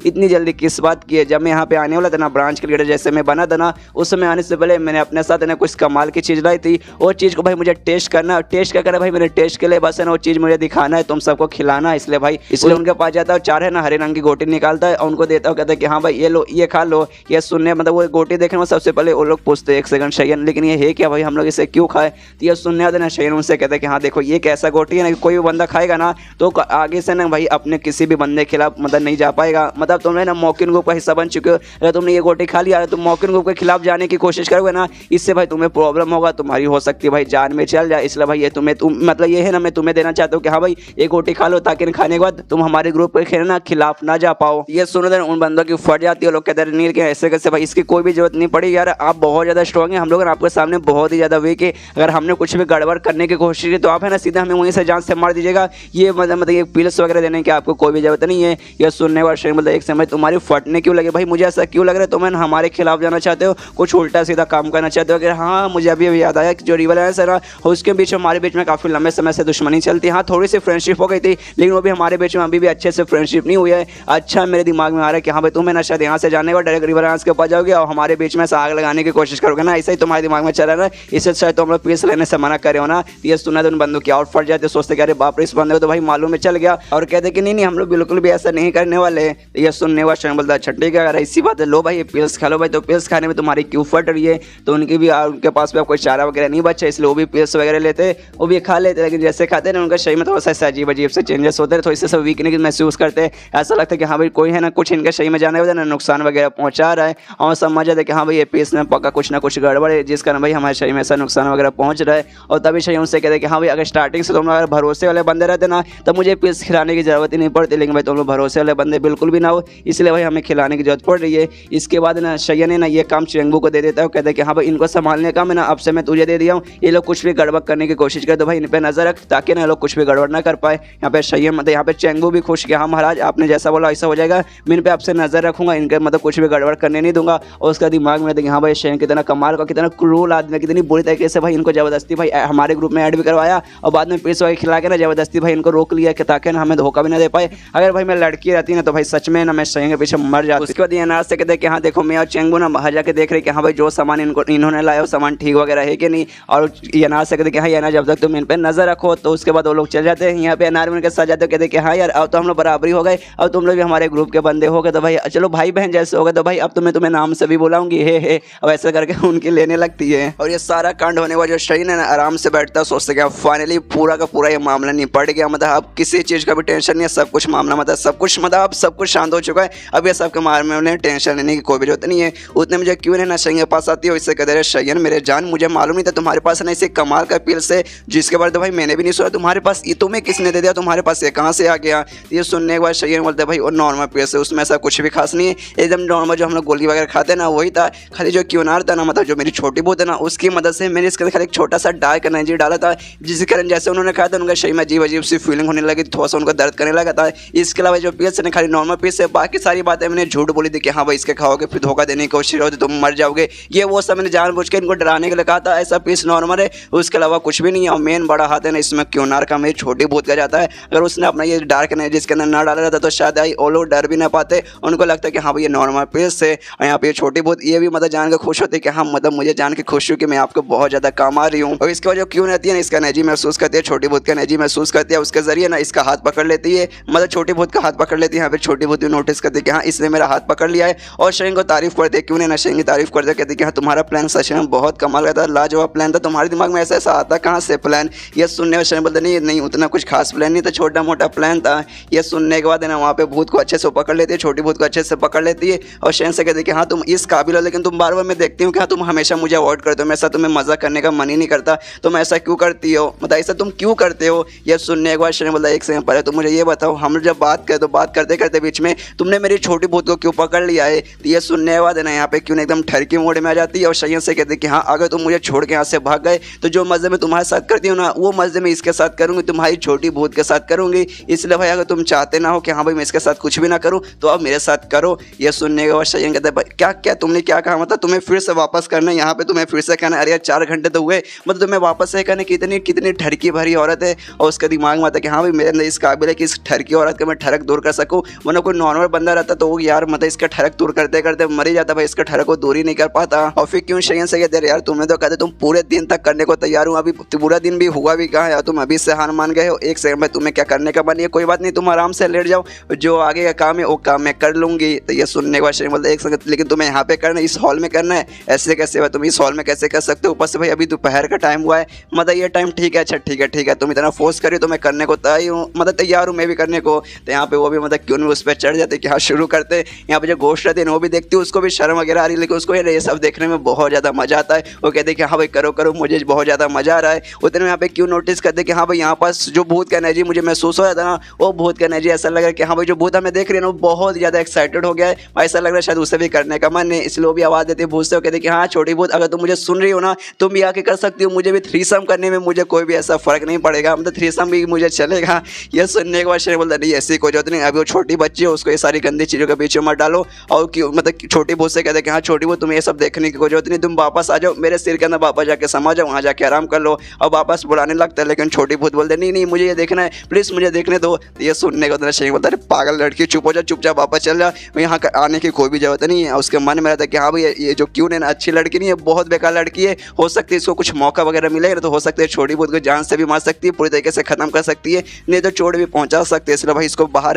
इतनी जल्दी किस बात की है? जब मैं यहाँ पे आने वाला था ना ब्रांच के लीडर जैसे मैं बना था ना, उस समय आने से पहले मैंने अपने साथ ना कुछ कमाल की चीज़ लाई थी, वो चीज़ को भाई मुझे टेस्ट करना, टेस्ट क्या करना भाई मैंने टेस्ट के लिए बस है ना वो चीज़ मुझे दिखाना है, तुम सबको खिलाना है। इसलिए उनके पास जाता है, चार है ना हरे रंग की गोटी निकालता है और उनको देता है, कहता है कि हाँ भाई ये लो ये खा लो। ये सुनने मतलब वो गोटी देखने में सबसे पहले वो लोग पूछते हैं एक सेकंड शायन लेकिन ये है क्या भाई, हम लोग इसे क्यों खाए? तो ये सुनने आते ना शायन उनसे कहते हैं कि हाँ देखो ये कैसा गोटी है ना, कोई भी बंदा खाएगा ना तो आगे से ना भाई अपने किसी भी बंदे के खिलाफ मतलब नहीं जा पाएगा। मतलब तुमने ना मॉकिंग ग्रुप का हिस्सा बन चुके हो, अगर तुमने ये गोटी खा लिया तुम मॉकिंग ग्रुप के खिलाफ जाने की कोशिश करोगे ना, इससे भाई तुम्हें प्रॉब्लम होगा, तुम्हारी हो सकती है भाई जान में चल जाए। इसलिए भाई ये मतलब ये है ना मैं तुम्हें देना चाहता हूँ कि हाँ भाई ये गोटी खा लो ताकि खाने के बाद तुम हमारे ग्रुप के ना खिलाफ ना जा पाओ। ये सुनो देना उन बंदों की फट जाती है, लोग कहते हैं नील के ऐसे कैसे भाई, इसकी कोई भी जरूरत नहीं पड़ी यार, आप बहुत ज़्यादा स्ट्रॉन्ग है, हम लोग आपके सामने बहुत ही ज़्यादा वीक है, अगर हमने कुछ भी गड़बड़ करने की कोशिश की तो आप है ना सीधा हमें वहीं से जान से मार दीजिएगा। ये मतलब ये पिल्स वगैरह देने की आपको कोई भी जरूरत नहीं है। यह सुनने वाला शेर मतलब एक समय तुम्हारी फटने क्यों लगे भाई, मुझे ऐसा क्यों लग रहा है तुम हमारे खिलाफ जाना चाहते हो, कुछ उल्टा सीधा काम करना चाहते हो? अगर हाँ मुझे अभी याद आया कि जो रिवल अलायंस है ना उसके बीच में हमारे बीच में काफ़ी लंबे समय से दुश्मनी चलती है। हाँ थोड़ी सी फ्रेंडशिप हो गई थी लेकिन वो भी हमारे बीच में अभी भी अच्छे से फ्रेंडशिप नहीं हुई है। अच्छा मेरे दिमाग में आ रहा है कि हाँ भाई तुम्हें ना शायद यहाँ से जाने का डायरेक्ट रिवल अलायंस के पास जाओगे और हमारे बीच में आग लगाने की कोशिश करोगे ना, ऐसा ही तुम्हारे दिमाग में चल रहा है। इससे शायद तुम लोग पीस लेने से मना करे हो ना। ये सुना तो उन बंदों की आउट फट जाते, सोचते कि अरे बाप रे इस बंदे को तो भाई मालूम में चल गया और कहते कि नहीं हम लोग बिल्कुल भी ऐसा नहीं करने वाले। ये सुनने वाला शरण बोलता अच्छा ठीक है अगर ऐसी बात है लो भाई ये पिल्स खा लो भाई, तो पिल्स खाने में तुम्हारी क्यों फट रही है? तो उनके पास भी कोई चारा वगैरह नहीं बचा, इसलिए वो भी पिल्स वगैरह लेते, वो भी खा लेते, लेकिन जैसे खाते ना उनका शरीर में थोड़ा सा अजीब से चेंजेस होते हैं, थोड़ी सी वीकनेस महसूस करते हैं, ऐसा लगता है कि हाँ भाई कोई है ना कुछ इनके शरीर में जाने वाला नुकसान वगैरह पहुंचा रहा है और समझ जाते कि हाँ भाई ये पिल्स में पक्का कुछ ना कुछ गड़बड़ है जिस कारण भाई हमारे शरीर में ऐसा नुकसान वगैरह पहुंच रहा है। और तभी शरीर उनसे कहते हैं कि हाँ भाई अगर स्टार्टिंग से तुम अगर भरोसे वाले बंदे रहते ना तो मुझे पिल्स खिलाने की जरूरत ही नहीं पड़ती, लेकिन भाई तुम लोग भरोसे वाले बंदे बिल्कुल भी ना हो, इसलिए भाई हमें खिलाने की जरूरत पड़ रही है। इसके बाद ना शयन है ना ये काम चेंगू को दे देता है, कहते हैं कि हाँ भाई इनको संभालने का मैं ना अब से मैं तुझे दे दिया हूँ, ये लोग कुछ भी गड़बड़ करने की कोशिश करे तो भाई इन पे नजर रख, ताकि ना लोग कुछ भी गड़बड़ ना कर पाए। यहाँ पे शयन मतलब यहाँ पे चेंगू भी खुश कि हाँ महाराज आपने जैसा बोला ऐसा हो जाएगा, मैं इन पे आपसे नजर रखूंगा, इनके मतलब कुछ भी गड़बड़ करने नहीं दूंगा। और उसका दिमाग में देखिए हाँ भाई शयन कितना कमाल का, कितना क्रूर आदमी, कितनी बुरी तरीके से भाई इनको जबरदस्ती भाई हमारे ग्रुप में ऐड भी करवाया और बाद में पीस वगैरह खिला के ना जबरदस्ती भाई इनको रोक लिया कि ताकि ना हमें धोखा भी ना दे पाए। अगर भाई मैं लड़की रहती ना तो भाई सच में ना मैं शयन के पीछे मर जाती। उसके बाद ये अनाज से कहते कि हाँ देखो मैं और चेंगू ना बाहर जाके देख रहे कि हाँ भाई जो सामान इन्होंने लाया वो सामान ठीक वगैरह है कि नहीं। और ये अनाज से कहते कि हाँ यार जब तक तुम इन पर नजर रखो। तो उसके बाद वो लोग चल जाते हैं। यहाँ पे अनार उनके साथ जाते कहते कि हाँ यार अब तो हम लोग बराबरी हो गए, अब तुम लोग भी हमारे ग्रुप के बंदे हो गए, तो भाई चलो भाई बहन जैसे हो गए, तो भाई अब तो मैं तुम्हें नाम से भी बुलाऊंगी हे। अब ऐसा करके उनकी लेने लगती है। और ये सारा कांड होने वाला जो शहीन है ना आराम से बैठता है, सोचते कि फाइनली पूरा का पूरा ये मामला निपट गया, मतलब अब किसी चीज़ का भी टेंशन नहीं है, सब कुछ मामला मतलब सब कुछ शांत हो चुका है। अब ये सबके मार में उन्हें टेंशन लेने की कोई भी जरूरत नहीं है। उतने मुझे क्यों ना शयन के पास आती है, इससे कहते रहे शयन मेरे जान मुझे मालूम नहीं था तुम्हारे पास ना इसे कमाल का पिल्स है जिसके बारे में भाई मैंने भी नहीं सुना, तुम्हारे पास ये तुम्हें किसने दे दिया, तुम्हारे पास ये कहाँ से आ गया। ये सुनने के बाद शयन बोलते भाई वो नॉर्मल पिल्स है, उसमें ऐसा कुछ भी खास नहीं है, एकदम नॉर्मल जो हम लोग गोली वगैरह खाते हैं ना वही था। खाली जो क्यूनार था ना मतलब जो मेरी छोटी बहू है ना उसकी मदद से मैंने इसके अंदर खाली एक छोटा सा डार्क एनर्जी डाला था, जिसके कारण जैसे उन्होंने खाया था उनका शरीर में अजीब अजीब सी फीलिंग होने लगी, थोड़ा सा उनको दर्द करने लगा था। इसके अलावा जो पीस है खाली नॉर्मल पीस है, बाकी सारी बातें मैंने झूठ बोली थी कि हाँ भाई इसके खाओगे फिर धोखा देने की कोशिश करोगे तुम मर जाओगे, ये वो सब मैंने जानबूझ के इनको डराने के लिए कहा था, ऐसा पीस नॉर्मल है उसके अलावा कुछ भी नहीं है। और मेन बड़ा हाथ है ना इसमें क्यूनार का मेरी छोटी भूत का जाता है, अगर उसने अपना ये डार्क एनर्जी इसके अंदर ना डाला रहता तो शायद आई वो लोग डर भी ना पाते, उनको लगता है कि हाँ भाई ये नॉर्मल पीस है। और यहाँ पे ये छोटी भूत ये भी मतलब जान के खुश होती है कि हाँ मतलब मुझे जान के खुश हूँ कि मैं आपको बहुत ज़्यादा काम आ रही हूँ। और इसके वजह क्यों रहती है ना इसका एनर्जी महसूस करती है, छोटी भूत का एनर्जी महसूस करती है, उसके जरिए ना इसका हाथ पकड़ लेती है, मतलब छोटी भूत का हाथ पकड़ लेती है। यहाँ पे छोटी भूत भी नोटिस करती है कि हाँ इसने मेरा हाथ पकड़ लिया है और शयन को तारीफ करते हैं, क्यों नहीं ना शयन की तारीफ करते कहते कि हाँ तुम्हारा प्लान सच में बहुत कमाल का था, लाजवाब प्लान था, तुम्हारे दिमाग में ऐसा आता कहाँ से प्लान। ये सुनने में शयन बोलते नहीं उतना कुछ खास प्लान नहीं था, छोटा मोटा प्लान था। ये सुनने के बाद ना वहाँ पे भूत को अच्छे से पकड़ लेती है, छोटी भूत को अच्छे से पकड़ लेती है और शयन से कहती है कि हाँ तुम इस काबिल हो, लेकिन तुम बार बार मैं देखती हूँ कि हाँ तुम हमेशा मुझे अवॉइड करते हो, ऐसा तुम्हें मजा करने का मन ही नहीं करता, तुम ऐसा क्यों करती हो, मतलब ऐसा तुम क्यों करते हो। ये सुनने के बाद शयन बोलता एक सेकंड पहले तुम मुझे ये बताओ, हम जब बात करें तो बात करते करते बीच में तुमने मेरी छोटी भूत को क्यों पकड़ लिया है। तो ये सुनने के बाद है ना यहाँ पे क्यों ना एकदम ठरकी मोड में आ जाती है और शयन से कहते कि हाँ अगर तुम मुझे छोड़ के यहाँ से भाग गए तो जो मजे में तुम्हारे साथ करती हूँ ना वो मजे में इसके साथ करूँगी, तुम्हारी छोटी भूत के साथ करूँगी। इसलिए भाई अगर तुम चाहते ना हो कि हाँ भाई मैं इसके साथ कुछ भी ना करूँ तो अब मेरे साथ करो। ये सुनने के बाद शयन कहते भाई क्या तुमने क्या कहा, मतलब तुम्हें फिर से वापस करना है यहाँ पे, तुम्हें फिर से कहना अरे यार 4 घंटे तो हुए, मतलब तुम्हें वापस से कहने कितनी ठरकी भरी औरत है। और उसके दिमाग में आता है कि हाँ भाई मेरे अंदर इस काबिल है कि इस ठरकी औरत का मैं ठरक दूर कर सकूँ, वरना कोई नॉर्मल बंदा रहता तो वो यार मतलब इसका ठरक दूर करते करते मर ही जाता, भाई इसका ठरक को दूर ही नहीं कर पाता। और फिर क्यों शयन से कहते यार तुमने तो कहते तुम पूरे दिन तक करने को तैयार हूँ, अभी पूरा दिन भी हुआ भी कहाँ है, तुम अभी से हार मान गए हो, एक सेकंड में तुम्हें क्या करने का मन है, कोई बात नहीं तुम आराम से लेट जाओ, जो आगे का काम है वो काम मैं कर लूंगी। तो ये सुनने के बाद शयन बोलते एक सेकंड लेकिन तुम्हें यहाँ पे करना है, इस हॉल में करना है, ऐसे कैसे तुम इस हॉल में कैसे कर सकते हो, ऊपर से भाई अभी दोपहर का टाइम हुआ है, मतलब ये टाइम ठीक है, अच्छा ठीक है तुम इतना फोर्स करिए तो मैं करने को तैयार हूँ मैं भी करने को। तो यहाँ पे वो भी मतलब क्यों नहीं उस पर चढ़ जाते कि हाँ शुरू करते। यहाँ पे जो घोस्ट रहते हैं वो भी देखती है, उसको भी शर्म वगैरह आ रही है, लेकिन उसको ये सब देखने में बहुत ज़्यादा मजा आता है। वो कहते हैं कि हाँ भाई करो मुझे बहुत ज़्यादा मजा आ रहा है। उतने यहाँ पे क्यों नोटिस करते कि हाँ भाई यहाँ पास जो भूत का एनर्जी मुझे महसूस हो जाता ना, वो भूत का एनर्जी ऐसा लग रहा है कि हाँ भाई जो भूत हमें देख रही है ना वो बहुत ज़्यादा एक्साइटेड हो गया है, ऐसा लग रहा है शायद उसे भी करने का मन है, इसलिए वो भी आवाज़ देती है भूत से। वो कहते कि हाँ छोटी भूत अगर तुम मुझे सुन रही हो ना तुम भी आके कर सकती हो, मुझे भी थ्रीसम करने में मुझे कोई भी ऐसा फर्क नहीं पड़ेगा, मतलब थ्रीसम भी मुझे चलेगा। ये सुनने के बाद शयन बोलता नहीं ऐसी कोई जरूरत नहीं, अभी वो छोटी बच्ची है उसको ये सारी गंदी चीज़ों के पीछे मत डालो। और क्यों मतलब छोटी भूत से कहते कि हाँ छोटी भूत तुम ये सब देखने की कोई जरूरत नहीं, तुम वापस आ जाओ मेरे सिर के अंदर, वापस जाके समा जाओ, वहाँ जाके आराम कर लो। और वापस बुलाने लगता है लेकिन छोटी भूत बोलते नहीं मुझे ये देखना है, प्लीज़ मुझे देखने दो। तो ये सुनने को शयन बोलता है पागल लड़की चुप हो जा, चुपचाप वापस चल जा, यहाँ आने की कोई भी जरूरत नहीं है। उसके मन में रहता है कि हाँ भाई ये जो क्यों नहीं अच्छी लड़की नहीं है, बहुत बेकार लड़की है, हो सकती है इसको कुछ मौका वगैरह मिलेगा तो हो सकता है छोटी भूत को जान से भी मार सकती है, पूरी तरीके से खत्म कर सकती है, नहीं तो चोट भी पहुंचा सकती है। इसलिए भाई इसको बाहर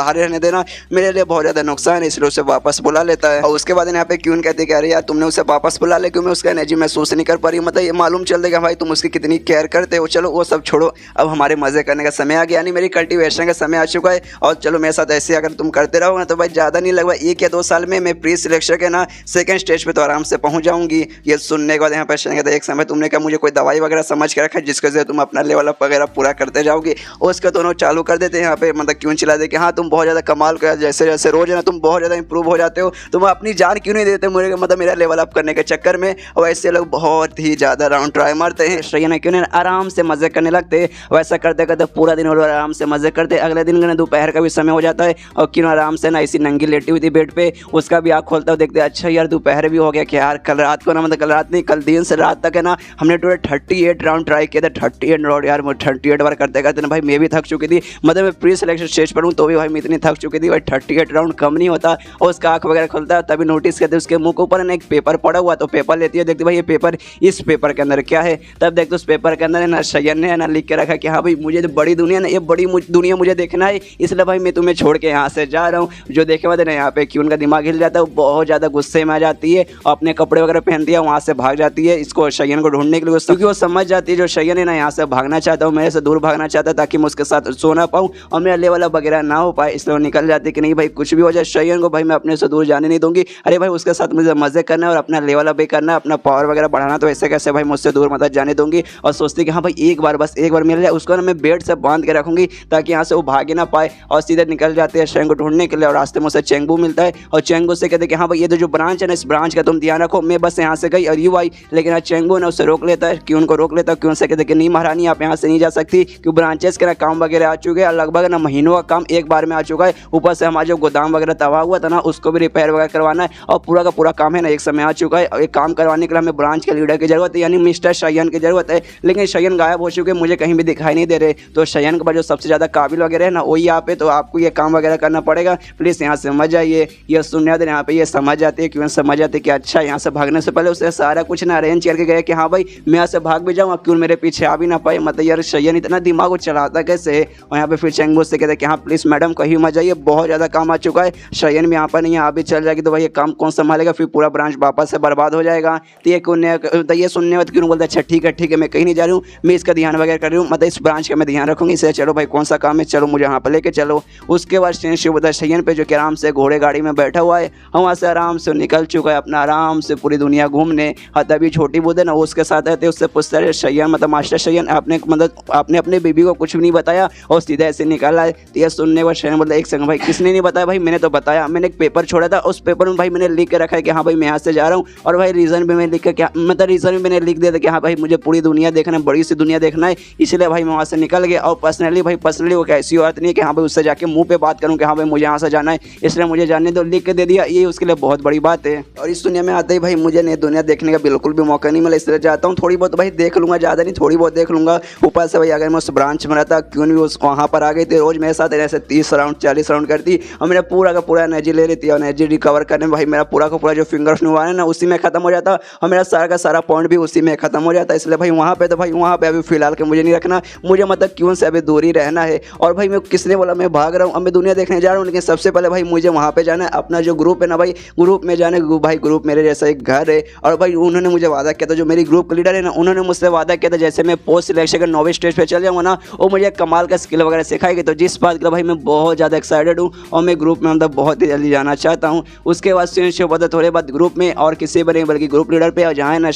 रहने देना मेरे लिए बहुत ज़्यादा नुकसान है, इसलिए उसे वापस बुला लेता है। और उसके बाद यहाँ पे क्यों कहते कि अरे यार तुमने उसे वापस बुला ले, क्यों मैं उसका एनर्जी महसूस नहीं कर पा रही, मतलब ये मालूम चल देगा भाई तुम उसकी कितनी केयर करते हो। चलो वो सब छोड़ो, अब हमारे मजे करने का समय आ गया, यानी मेरी कल्टीवेशन का समय आ चुका है। और चलो मेरे साथ ऐसे अगर तुम करते रहो ना तो भाई ज़्यादा नहीं लगवा 1 या 2 साल में मैं प्री सिलेक्शन के ना सेकंड स्टेज पे तो आराम से पहुंच जाऊंगी। ये सुनने के बाद यहाँ पे शयन कहता है एक समय तुमने क्या मुझे कोई दवाई वगैरह समझ के रखा है जिसके वजह तुम अपना लेवल अप वगैरह पूरा करते जाओगे। और उसका दोनों चालू कर देते हैं यहाँ पे मतलब क्यों चिल्ला दे कि हाँ तुम बहुत ज़्यादा कमाल कर, जैसे जैसे रोज है ना तुम बहुत ज़्यादा इंप्रूव हो जाते हो, तुम अपनी जान क्यों नहीं देते मुझे, मतलब मेरा लेवल अप करने के चक्कर में। और ऐसे लोग बहुत ही ज़्यादा राउंड ट्राई मारते हैं, सही है ना, क्यों नहीं आराम से मजे करने लगते। वैसा करते करते पूरा दिन वो लोग आराम से मजे करते। अगले दिन ना दोपहर का भी समय हो जाता है और क्यों आराम से ना इसी नंगी लेटी हुई थी बेड पे, उसका भी आँख खोलता हुआ देखते अच्छा यार दोपहर भी हो गया क्या यार। कल रात को ना, मतलब कल रात नहीं, कल दिन से रात तक है ना हमने टोटल 38 राउंड ट्राई किया था। 38 राउंड यार, 38 बार करते करते ना भाई मैं भी थक चुकी थी। मतलब मैं प्री सिलेक्शन स्टेज पर हूँ तो भी भाई मैं इतनी थक चुकी थी भाई। 38 राउंड कम नहीं होता। और उसका आँख वगैरह खुलता है तभी नोटिस करते उसके मुंह के ऊपर ना एक पेपर पड़ा हुआ, तो पेपर लेती है, देखती भाई ये पेपर, इस पेपर के अंदर क्या है। तब देखते उस पेपर के अंदर है ना शयन ने है ना लिख के रखा कि हाँ भाई मुझे तो बड़ी दुनिया ना, ये बड़ी दुनिया मुझे देखना है, इसलिए भाई मैं तुम्हें छोड़ के यहाँ से जा रहा हूँ। जो देखे बाद ना यहाँ पे क्यों उनका दिमाग हिल जाता है, वो बहुत ज़्यादा गुस्से में आ जाती है और अपने कपड़े वगैरह पहनती है, वहाँ से भाग जाती है इसको शयन को ढूंढने के लिए, क्योंकि वो समझ जाती है जो शयन है ना यहाँ से भागना चाहता हूँ, मेरे से दूर भागना चाहता है ताकि मैं उसके साथ सो ना पाऊँ और मेरा लेवल वगैरह ना हो पाए, इसलिए वो निकल जाती है कि नहीं भाई कुछ भी हो जाए शयन को भाई मैं अपने से दूर जाने नहीं दूंगी। अरे भाई उसके साथ मुझे मजे करना है और अपना लेवल अप भी करना है, अपना पावर वगैरह बढ़ाना, तो ऐसे कैसे भाई मुझसे दूर मतलब जाने दूंगी। और सोचती कि हाँ भाई एक बार, बस एक बार मिल जाए उसको ना मैं बेड से बांध के रखूंगी ताकि यहाँ से वो भागे ना पाए। और सीधे निकल जाते हैं शयन को ढूंढने के लिए और रास्ते में उसे चेंगू मिलता है और चेंगू से कहते हैं कि हाँ भाई ये तो जो ब्रांच है ना इस ब्रांच का तुम ध्यान रखो, मैं बस यहाँ से गई और यू आई। लेकिन आज चेंगू ना उसे रोक लेता है, क्यों उनको रोक लेता है, क्यों से कहते कि नहीं महारानी आप यहाँ से नहीं जा सकती, क्योंकि ब्रांचेस के ना काम वगैरह आ चुके हैं, लगभग ना महीनों का काम एक बार में आ चुका है। ऊपर से हमारा जो गोदाम वगैरह तबाह हुआ था ना उसको भी रिपेयर वगैरह करवाना है और पूरा का पूरा काम है ना एक समय आ चुका है। और एक काम करवाने के लिए हमें ब्रांच के लीडर की जरूरत है, यानी मिस्टर शयन की जरूरत है। लेकिन शयन गायब हो चुके, मुझे कहीं भी दिखाई नहीं दे रहे। तो शयन के बाद जो सबसे ज़्यादा काबिल वगैरह है ना वही यहाँ पे, तो आपको ये काम वगैरह करना पड़ेगा, प्लीज़ यहाँ से समझ जाइए। ये सुनने वाले यहाँ पे ये समझ जाती है, क्यों समझ जाती है कि अच्छा यहाँ से भागने से पहले उसे सारा कुछ ना अरेंज करके गए कि हाँ भाई मैं यहाँ से भाग भी जाऊँ, क्यों मेरे पीछे आ भी ना पाए। मतलब यार शयन इतना दिमाग को चलाता कैसे है। और यहाँ पे फिर चेंगू से कहते हैं कि हाँ प्लीज़ मैडम कहीं मत जाइए, बहुत ज़्यादा काम आ चुका है, शयन भी यहाँ पर नहीं है, आप भी चल जाएगी तो भाई ये काम कौन संभालेगा, फिर पूरा ब्रांच वापस से बर्बाद हो जाएगा। तो ये सुनने वाले क्यों बोलते अच्छा ठीक है मैं कहीं नहीं जा रही हूँ, मैं इसका ध्यान वगैरह कर रही हूँ, मतलब इस ब्रांच का मैं ध्यान रखूँगी, इससे चलो भाई कौन सा काम है, चलो मुझे यहाँ पर लेके चलो। उसके बाद शिवदा शयन पे जो कि आराम से घोड़े गाड़ी में बैठा हुआ है, वहाँ से आराम से निकल चुका है अपना आराम से पूरी दुनिया घूमने। और तभी छोटी बूढ़ है ना वो उसके साथ रहते, उससे पूछता है शयन मतलब मास्टर शयन आपने मतलब आपने अपने बीबी को कुछ भी नहीं बताया और सीधा ऐसे निकल आए। तो यह सुनने पर शयन बोलता है एक सेकंड भाई किसने नहीं बताया, भाई मैंने तो बताया, मैंने एक पेपर छोड़ा था, उस पेपर में भाई मैंने लिख के रखा है कि हाँ भाई मैं यहाँ से जा रहा हूँ, और भाई रीज़न भी मैंने लिख के क्या मतलब रीज़न भी मैंने लिख दिया था कि हाँ भाई मुझे पूरी दुनिया देखना है, बड़ी सी दुनिया देखना है, इसलिए भाई मैं वहाँ से निकल गया। और पर्सनली वो ऐसी बात नहीं है कि हाँ भाई उससे जाके मुँह पे बात करूँ कि हाँ भाई मुझे यहाँ से जाना है, इसलिए मुझे जाने दो, लिख के दे दिया, ये उसके लिए बहुत बड़ी बात है। और इस दुनिया में आते ही भाई मुझे नई दुनिया देखने का बिल्कुल भी मौका नहीं मिला, इसलिए चाहता हूँ थोड़ी बहुत भाई देख लूँगा, ज़्यादा नहीं थोड़ी बहुत देख लूँगा। ऊपर से भाई अगर मैं उस ब्रांच में रहता क्यों नहीं उस वहाँ पर आ गई थी, रोज़ मेरे साथ ऐसे 30 राउंड 40 राउंड करती और मेरा पूरा का पूरा एनर्जी ले रही थी। और एनर्जी रिकवर करने में भाई मेरा पूरा का पूरा जो फिंगर्स हुआ है ना उसी में खत्म हो जाता और मेरा सारा का सारा पॉइंट भी उसी में खत्म हो जाता। इसलिए भाई वहाँ पे तो भाई वहाँ पे अभी फिलहाल के मुझे नहीं रखना, मुझे मतलब क्यों से अभी दूर ही रहना है। और भाई मैं किसने बोला मैं भाग रहा हूँ, अब मैं दुनिया देखने जा रहा हूँ, लेकिन सबसे पहले भाई मुझे वहाँ पे जाना है, अपना जो ग्रुप है ना भाई ग्रुप में जाने भाई, ग्रुप मेरे जैसा एक घर है। और भाई उन्होंने मुझे वादा किया था, जो मेरी ग्रुप लीडर है ना उन्होंने मुझसे वादा किया था जैसे मैं पोस्ट सिलेक्शन के 9वीं स्टेज पे चल जाऊँगा ना वो मुझे कमाल का स्किल वगैरह सिखाएगी। तो जिस बात का भाई मैं बहुत ज़्यादा एक्साइटेड हूँ और मैं ग्रुप में मतलब बहुत ही जल्दी जाना चाहता हूँ। उसके बाद थोड़े बाद ग्रुप में और किसी पर नहीं बल्कि ग्रुप लीडर पे, और जहाँ है ना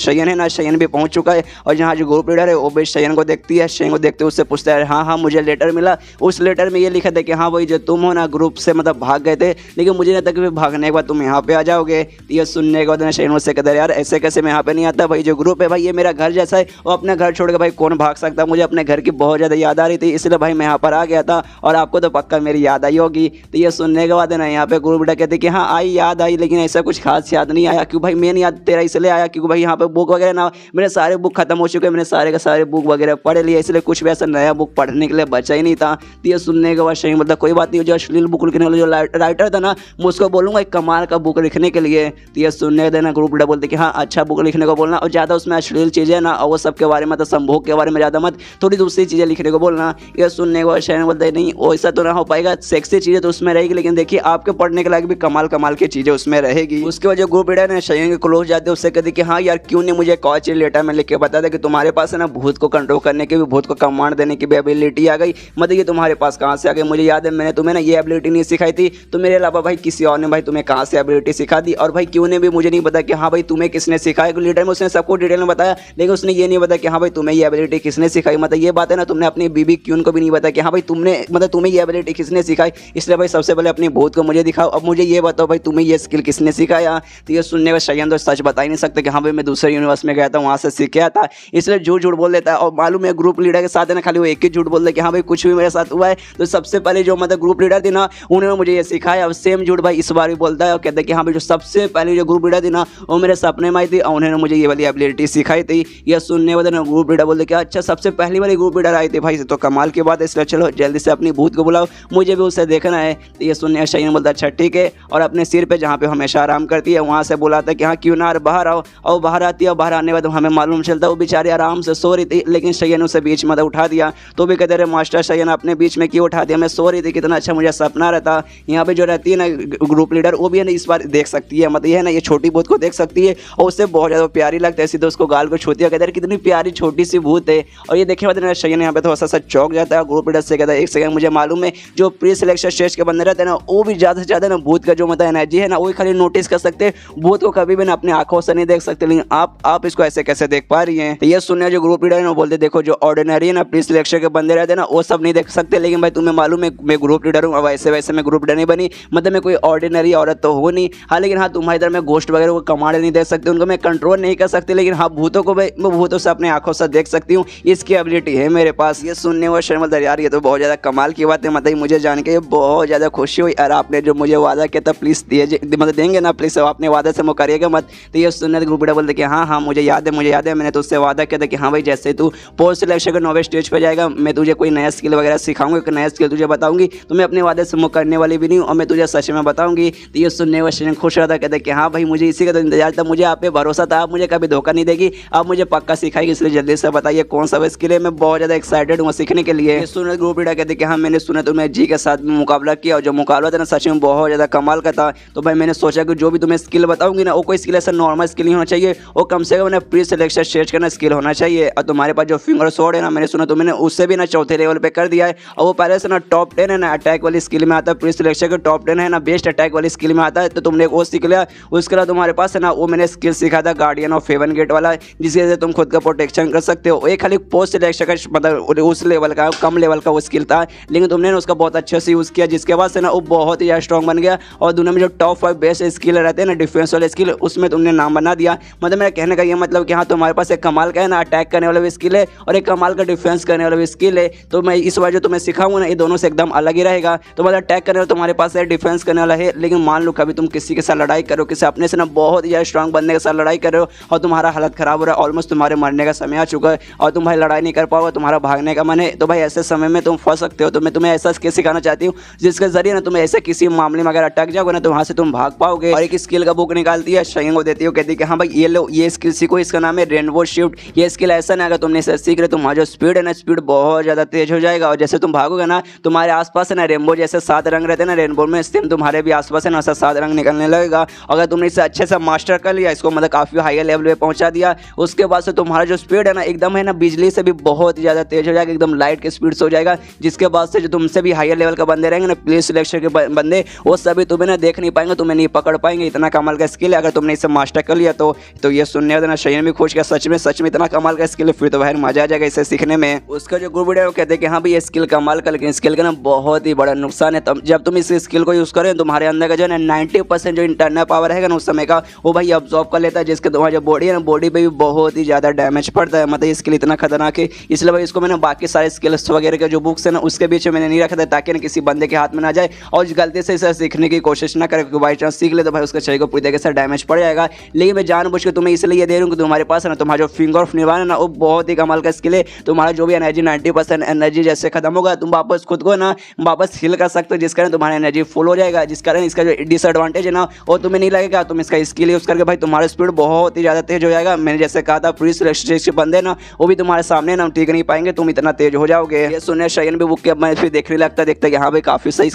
शयन भी पहुँच चुका है। और जहाँ जो ग्रुप लीडर है वो भी शयन को देखती है, शयन को देखते उससे पूछता है हाँ मुझे लेटर मिला, उस लेटर में ये लिखा था कि हाँ भाई जो तुम हो ना ग्रुप से मतलब भाग गए थे, लेकिन मुझे नहीं था कि भागने के बाद तुम यहाँ पे आ जाओगे। ये सुनने के बाद शयन मुझसे कहता है यार ऐसे कैसे मैं यहाँ पे नहीं आता, भाई जो ग्रुप है भाई ये मेरा घर जैसा है और अपना घर छोड़ के भाई कौन भाग सकता, मुझे अपने घर की बहुत ज़्यादा याद आ रही थी, इसलिए भाई मैं यहाँ पर आ गया था और आपको तो पक्का मेरी याद आई होगी। तो ये सुनने के बाद है ना यहाँ पे ग्रुप लीडर कहते कि हाँ आई याद आई, लेकिन ऐसा कुछ खास याद नहीं आया, क्यों भाई मेन याद तेरा इसलिए आया क्योंकि भाई यहाँ पे बुक वगैरह ना मेरे सारे बुक खत्म हो चुके हैं, मैंने सारे के सारे बुक वगैरह पढ़ लिए, इसलिए कुछ भी ऐसा नया बुक पढ़ने के लिए बचा ही नहीं था। तो ये सुनने के बाद शयन मतलब कोई बात नहीं, जो अश्लील बुक लिखने वाला जो राइटर था ना मैं उसको बोलूँगा एक कमाल का बुक लिखने के लिए। तो ये सुनने के देना ग्रुप लीडर बोलते कि हाँ अच्छा बुक लिखने को बोलना, और ज़्यादा उसमें अश्लील चीज़ें ना और वो सब के बारे में तो संभोग के बारे में ज़्यादा मत, थोड़ी दूसरी चीज़ें लिखने को बोलना। ये सुनने के बाद शयन बोलते नहीं वैसा तो ना हो पाएगा, सेक्सी चीज़ें तो उसमें रहेगी, लेकिन देखिए आपके पढ़ने के लायक भी कमाल की चीज़ें उसमें रहेगी। उसके बाद जो ग्रुप लीडर है शयन के क्लोज जाते हैं उससे कहते कि हाँ यार क्यों नहीं मुझे कॉच लेटर में लिख के बता दे कि तुम्हारे पास है ना भूत को कंट्रोल करने की भी, भूत को कमांड देने की भी एबिलिटी आ गई, मतलब ये तुम्हारे पास कहाँ से आ गई, मुझे याद है मैंने तुम्हें ना ये एबिलिटी नहीं सिखाई थी, तो मेरे अलावा भाई किसी और ने भाई तुम्हें कहाँ से एबिलिटी सिखा दी। और भाई क्यों ने भी मुझे नहीं पता कि हाँ भाई तुम्हें किसने सिखाया, लीडर में उसने सबको डिटेल में बताया, लेकिन उसने ये नहीं बताया कि हाँ भाई तुम्हें ये एबिलिटी किसने सिखाई, मतलब ये बात है ना तुमने अपनी बीबी क्यों को भी नहीं बताया कि हाँ भाई तुमने मतलब तुम्हें ये एबिलिटी किसने सिखाई, इसलिए भाई सबसे पहले अपनी भूत को मुझे दिखाओ। अब मुझे ये बताओ भाई तुम्हें ये स्किल किसने सिखाया। तो ये सुनने में शयन तो सच बता ही नहीं सकते कि हाँ भाई मैं दूसरे यूनिवर्स में गया था वहाँ से सीख के आया था, इसलिए झूठ झूठ बोल देता है। और मालूम है ग्रुप लीडर के साथ है ना खाली वो एक ही झूठ बोल दे कि हाँ भाई कुछ भी मेरे साथ हुआ है। तो सबसे पहले जो मतलब ग्रुप लीडर थी ना उन्होंने मुझे ये सिखाया। अब सेम झूठ भाई इस बार भी बोलता है और कहता है कि हाँ भाई जो सबसे पहले जो ग्रुप लीडर थी ना वो मेरे सपने में आई थी और उन्होंने मुझे ये वाली एबिलिटी सिखाई थी। यह सुनने वाले ना ग्रुप लीडर बोलते कि अच्छा सबसे पहली वाली ग्रुप लीडर आई थी भाई, तो कमाल की बात है, इसलिए चलो जल्दी से अपनी भूत को बुलाओ, मुझे भी उसे देखना है। तो ये सुनने शयन बोलता अच्छा ठीक है, और अपने सिर पे जहाँ पे हमेशा आराम करती है वहाँ से बुलाता है कि हाँ क्यों ना बाहर आओ। और बाहर आती है और बाहर आने के बाद हमें मालूम चलता है वो बेचारी आराम से सो रही थी, लेकिन शयन उसे बीच में उठा दिया। तो भी कहते रहे मास्टर शयन अपने बीच में क्यों उठा दिया, मैं सो रही थी, कितना अच्छा मुझे सपना रहता। यहाँ पे जो रहती है ना ग्रुप लीडर वो भी है ना इस बार देख सकती है, मतलब ये है ना ये छोटी भूत को देख सकती है और उससे बहुत ज़्यादा प्यारी लगता है, सीधे उसको गाल को छूती है, कहते हैं कितनी प्यारी छोटी सी भूत है। और ये देखे मतलब शयन यहाँ पे थोड़ा सा चौक जाता है। ग्रुप लीडर से कहता है एक सेकंड मुझे मालूम है जो प्री सिलेक्शन स्टेज के बंदे रहते हैं ना वो भी ज़्यादा से ज़्यादा ना भूत का जो मतलब एनर्जी है ना वो खाली नोटिस कर सकते हैं, भूत को कभी भी ना अपने आंखों से नहीं देख सकते, लेकिन आप इसको ऐसे कैसे देख पा रही हैं। तो ये सुनने जो ग्रुप लीडर है ना बोलते देखो जो ऑर्डिनरी है ना प्री सिलेक्शन के बंदे रहते हैं ना वो सब नहीं देख सकते, लेकिन भाई तुम्हें मालूम है मैं ग्रुप लीडर हूँ, वैसे वैसे मैं ग्रुप लीडर नहीं बनी, मतलब मैं कोई ऑर्डिनरी औरत तो हो नहीं। हाँ लेकिन हाँ तुम्हारी इधर मैं गोश्त वगैरह को कमांड नहीं दे सकती, उनको मैं कंट्रोल नहीं कर सकती, लेकिन हाँ भूतों को मैं भूतों से अपने आंखों से देख सकती हूँ, इसकी एबिलिटी है मेरे पास। ये सुनने और शर्मल यार ये तो बहुत ज़्यादा कमाल की बात है, मतलब मुझे जान के बहुत ज़्यादा खुशी हुई। और आपने जो मुझे वादा किया था प्लीज़ मतलब देंगे ना प्लीज़, आपने वादा से मुकरिएगा मत। तो ये सुनने ग्रुप लीडर बोलते कि हाँ मुझे याद है मैंने तो उससे वादा किया था कि हाँ भाई जैसे तू पोस्ट सिलेक्शन के 9वें स्टेज पर जाएगा मैं तुझे कोई नया स्किल वगैरह सिखाऊंगी, एक नया स्किल तुझे बताऊंगी, तो मैं अपने वादे से मुकरने वाली भी नहीं हूँ और मैं तुझे सच में बताऊंगी। तो ये सुनने व शयन खुश रहा था, कहते कि हाँ भाई मुझे इसी का तो इंतजार था, मुझे आप पे भरोसा था, आप मुझे कभी धोखा नहीं देगी, आप मुझे पक्का सिखाएगी, इसलिए जल्दी से बताइए कौन सा स्किल है, मैं बहुत ज़्यादा एक्साइटेड हूँ सीखने के लिए। सुनने ग्रुप लीडर कहते कि हाँ मैंने सुना तुम्हें जी के साथ मुकाबला किया और जो मुकाबला था ना सच में बहुत ज़्यादा कमाल का था। तो भाई मैंने सोचा कि जो भी तुम्हें स्किल बताऊंगी ना वो कोई स्किल ऐसा नॉर्मल स्किल नहीं होना चाहिए, वो कम से कम प्री सिलेक्शन स्टेज का ना स्किल होना चाहिए। और तुम्हारे पास जो फिंगर शॉट है ना मैंने सुना तुमने उससे भी ना चौथे लेवल पे कर दिया है, और वो पहले से ना टॉप 10 है ना अटैक वाली स्किल में आता है, प्री सिलेक्शन के टॉप 10 है ना बेस्ट अटैक वाली स्किल में आता है, तो तुमने वो सीख लिया। उसके बाद तुम्हारे पास है ना वो मैंने स्किल सीखा था गार्डियन ऑफ हेवन गेट वाला, जिसके वजह से तुम खुद का प्रोटेक्शन कर सकते हो। एक खाली पोस्ट सिलेक्शन का मतलब उस लेवल का कम लेवल का वो स्किल था, लेकिन तुमने उसका बहुत अच्छे से यूज़ किया, जिसके बाद से ना वो बहुत ही ज़्यादा स्ट्रॉन्ग बन गया। और दुनिया में जो टॉप 5 बेस्ट स्किल रहते हैं ना डिफेंस वाले स्किल उसमें तुमने नाम बना दिया। मतलब मेरा कहने का ये मतलब कि हाँ तुम्हारे पास एक कमाल का है ना अटैक करने वाला भी स्किल है और एक कमाल का डिफेंस करने वाला भी स्किल है। तो मैं इस बार जो तुम्हें सिखाऊंगा ना ये दोनों से एकदम अलग ही रहेगा। तो मतलब अटैक करने वाला तुम्हारे पास है, डिफेंस करने वाला है, लेकिन मान लो कभी तुम किसी के साथ लड़ाई करो, किसी अपने से ना बहुत ही ज़्यादा स्ट्रॉन्ग बंदे के साथ लड़ाई कर रहे हो और तुम्हारा हालत खराब हो रहा है, ऑलमोस्ट तुम्हारे मरने का समय आ चुका है और तुम भाई लड़ाई नहीं कर पाओगे, तुम्हारा भागने का मन है, तो भाई ऐसे समय में तुम फंस सकते हो। तो मैं तुम्हें ऐसा स्किल सिखाना चाहती हूँ जिसके जरिए ना तुम ऐसे किसी मामले में अगर अटक जाओगे ना तो वहाँ से तुम भाग पाओगे। और एक स्किल का बुक निकालती है शयन को देती हो, कहती है कि हाँ भाई ये लो ये स्किल सीखो, इसका नाम है रेनबो शिफ्ट। ये स्किल ऐसा ना अगर तुमने इसे सीख रहे तुम्हारा जो स्पीड है ना स्पीड बहुत ज़्यादा तेज हो जाएगा और जैसे तुम भागोगे ना तुम्हारे आसपास है ना रेनबो जैसे 7 रंग रहते हैं ना रेनबो में, सेम तुम्हारे भी आसपास है ना ऐसा 7 रंग निकलने लगेगा। अगर तुमने इसे अच्छे से मास्टर कर लिया, इसको मतलब काफ़ी हाई लेवल पे पहुंचा दिया, उसके बाद से तुम्हारा जो स्पीड है ना एकदम है ना बिजली से भी बहुत ज़्यादा तेज हो जाएगा, एकदम लाइट के स्पीड से हो जाएगा, जिसके बाद से जो तुमसे भी हायर लेवल का बंदे रहेंगे ना प्लेस सिलेक्शन के बंदे वो सभी तुम्हें ना देख नहीं पाएंगे, तुम्हें नहीं पकड़ पाएंगे। इतना कमाल का स्किल है अगर तुमने इसे मास्टर कर लिया तो ये सुनने वाले ना शयन भी खुश गया, सच में इतना कमाल का स्किल है, फिर तो भाई मजा आ जाएगा इसे सीखने में। उसका जो ग्रुप लीडर कहते हैं कि हाँ भाई ये स्किल कमाल का, लेकिन स्किल का ना बहुत ही बड़ा नुकसान है। जब तुम इस स्किल को यूज़ करें तुम्हारे अंदर का जो है ना 90% जो इंटरनल पावर है ना उस समय का वो भाई अब्जॉर्ब कर लेता है, जिसके तुम्हारी जो बॉडी है ना बॉडी पे भी बहुत ही ज़्यादा डैमेज पड़ता है। मतलब ये स्किल इतना खतरनाक है, इसलिए भाई इसको मैंने बाकी सारे स्किल्स वगैरह के जो बुक्स है ना उसके बीच में मैंने नहीं रखा था ताकि ना किसी बंदे के हाथ में ना जाए और गलती से इसे सीखने की कोशिश ना करे, क्योंकि बाई चांस सीख ले तो भाई उसके शरीर को पूरी तरीके से डैमेज पड़ जाएगा। लेकिन मैं जानबूझ के तुम्हें इसलिए ये दे रहा हूँ कि तुम्हारे पास है ना तुम्हारा जो फिंगर ऑफ निर्वाण है ना वो बहुत ही कमाल का स्किल है। तुम्हारा जो भी एनर्जी 90% एनर्जी जैसे खत्म होगा तुम वापस खुद को ना वापस हील कर सकते हो, जिस कारण तुम्हारा एनर्जी फुल हो जाएगा, जिस कारण इसका जो डिसएडवांटेज है ना वो तुम्हें नहीं लगेगा। तुम इसका स्किल यूज़ करके भाई तुम्हारा स्पीड बहुत ही ज़्यादा तेज हो जाएगा। मैंने जैसे कहा था प्री सिलेक्शन के बंदे ना वो भी तुम्हारे सामने ना टिक नहीं पाएंगे, तुम इतना तेज हो जाओगे। ये सुनने शयन भी बुक के मैं फिर देखने लगता देखता कि हाँ भाई काफ़ी सही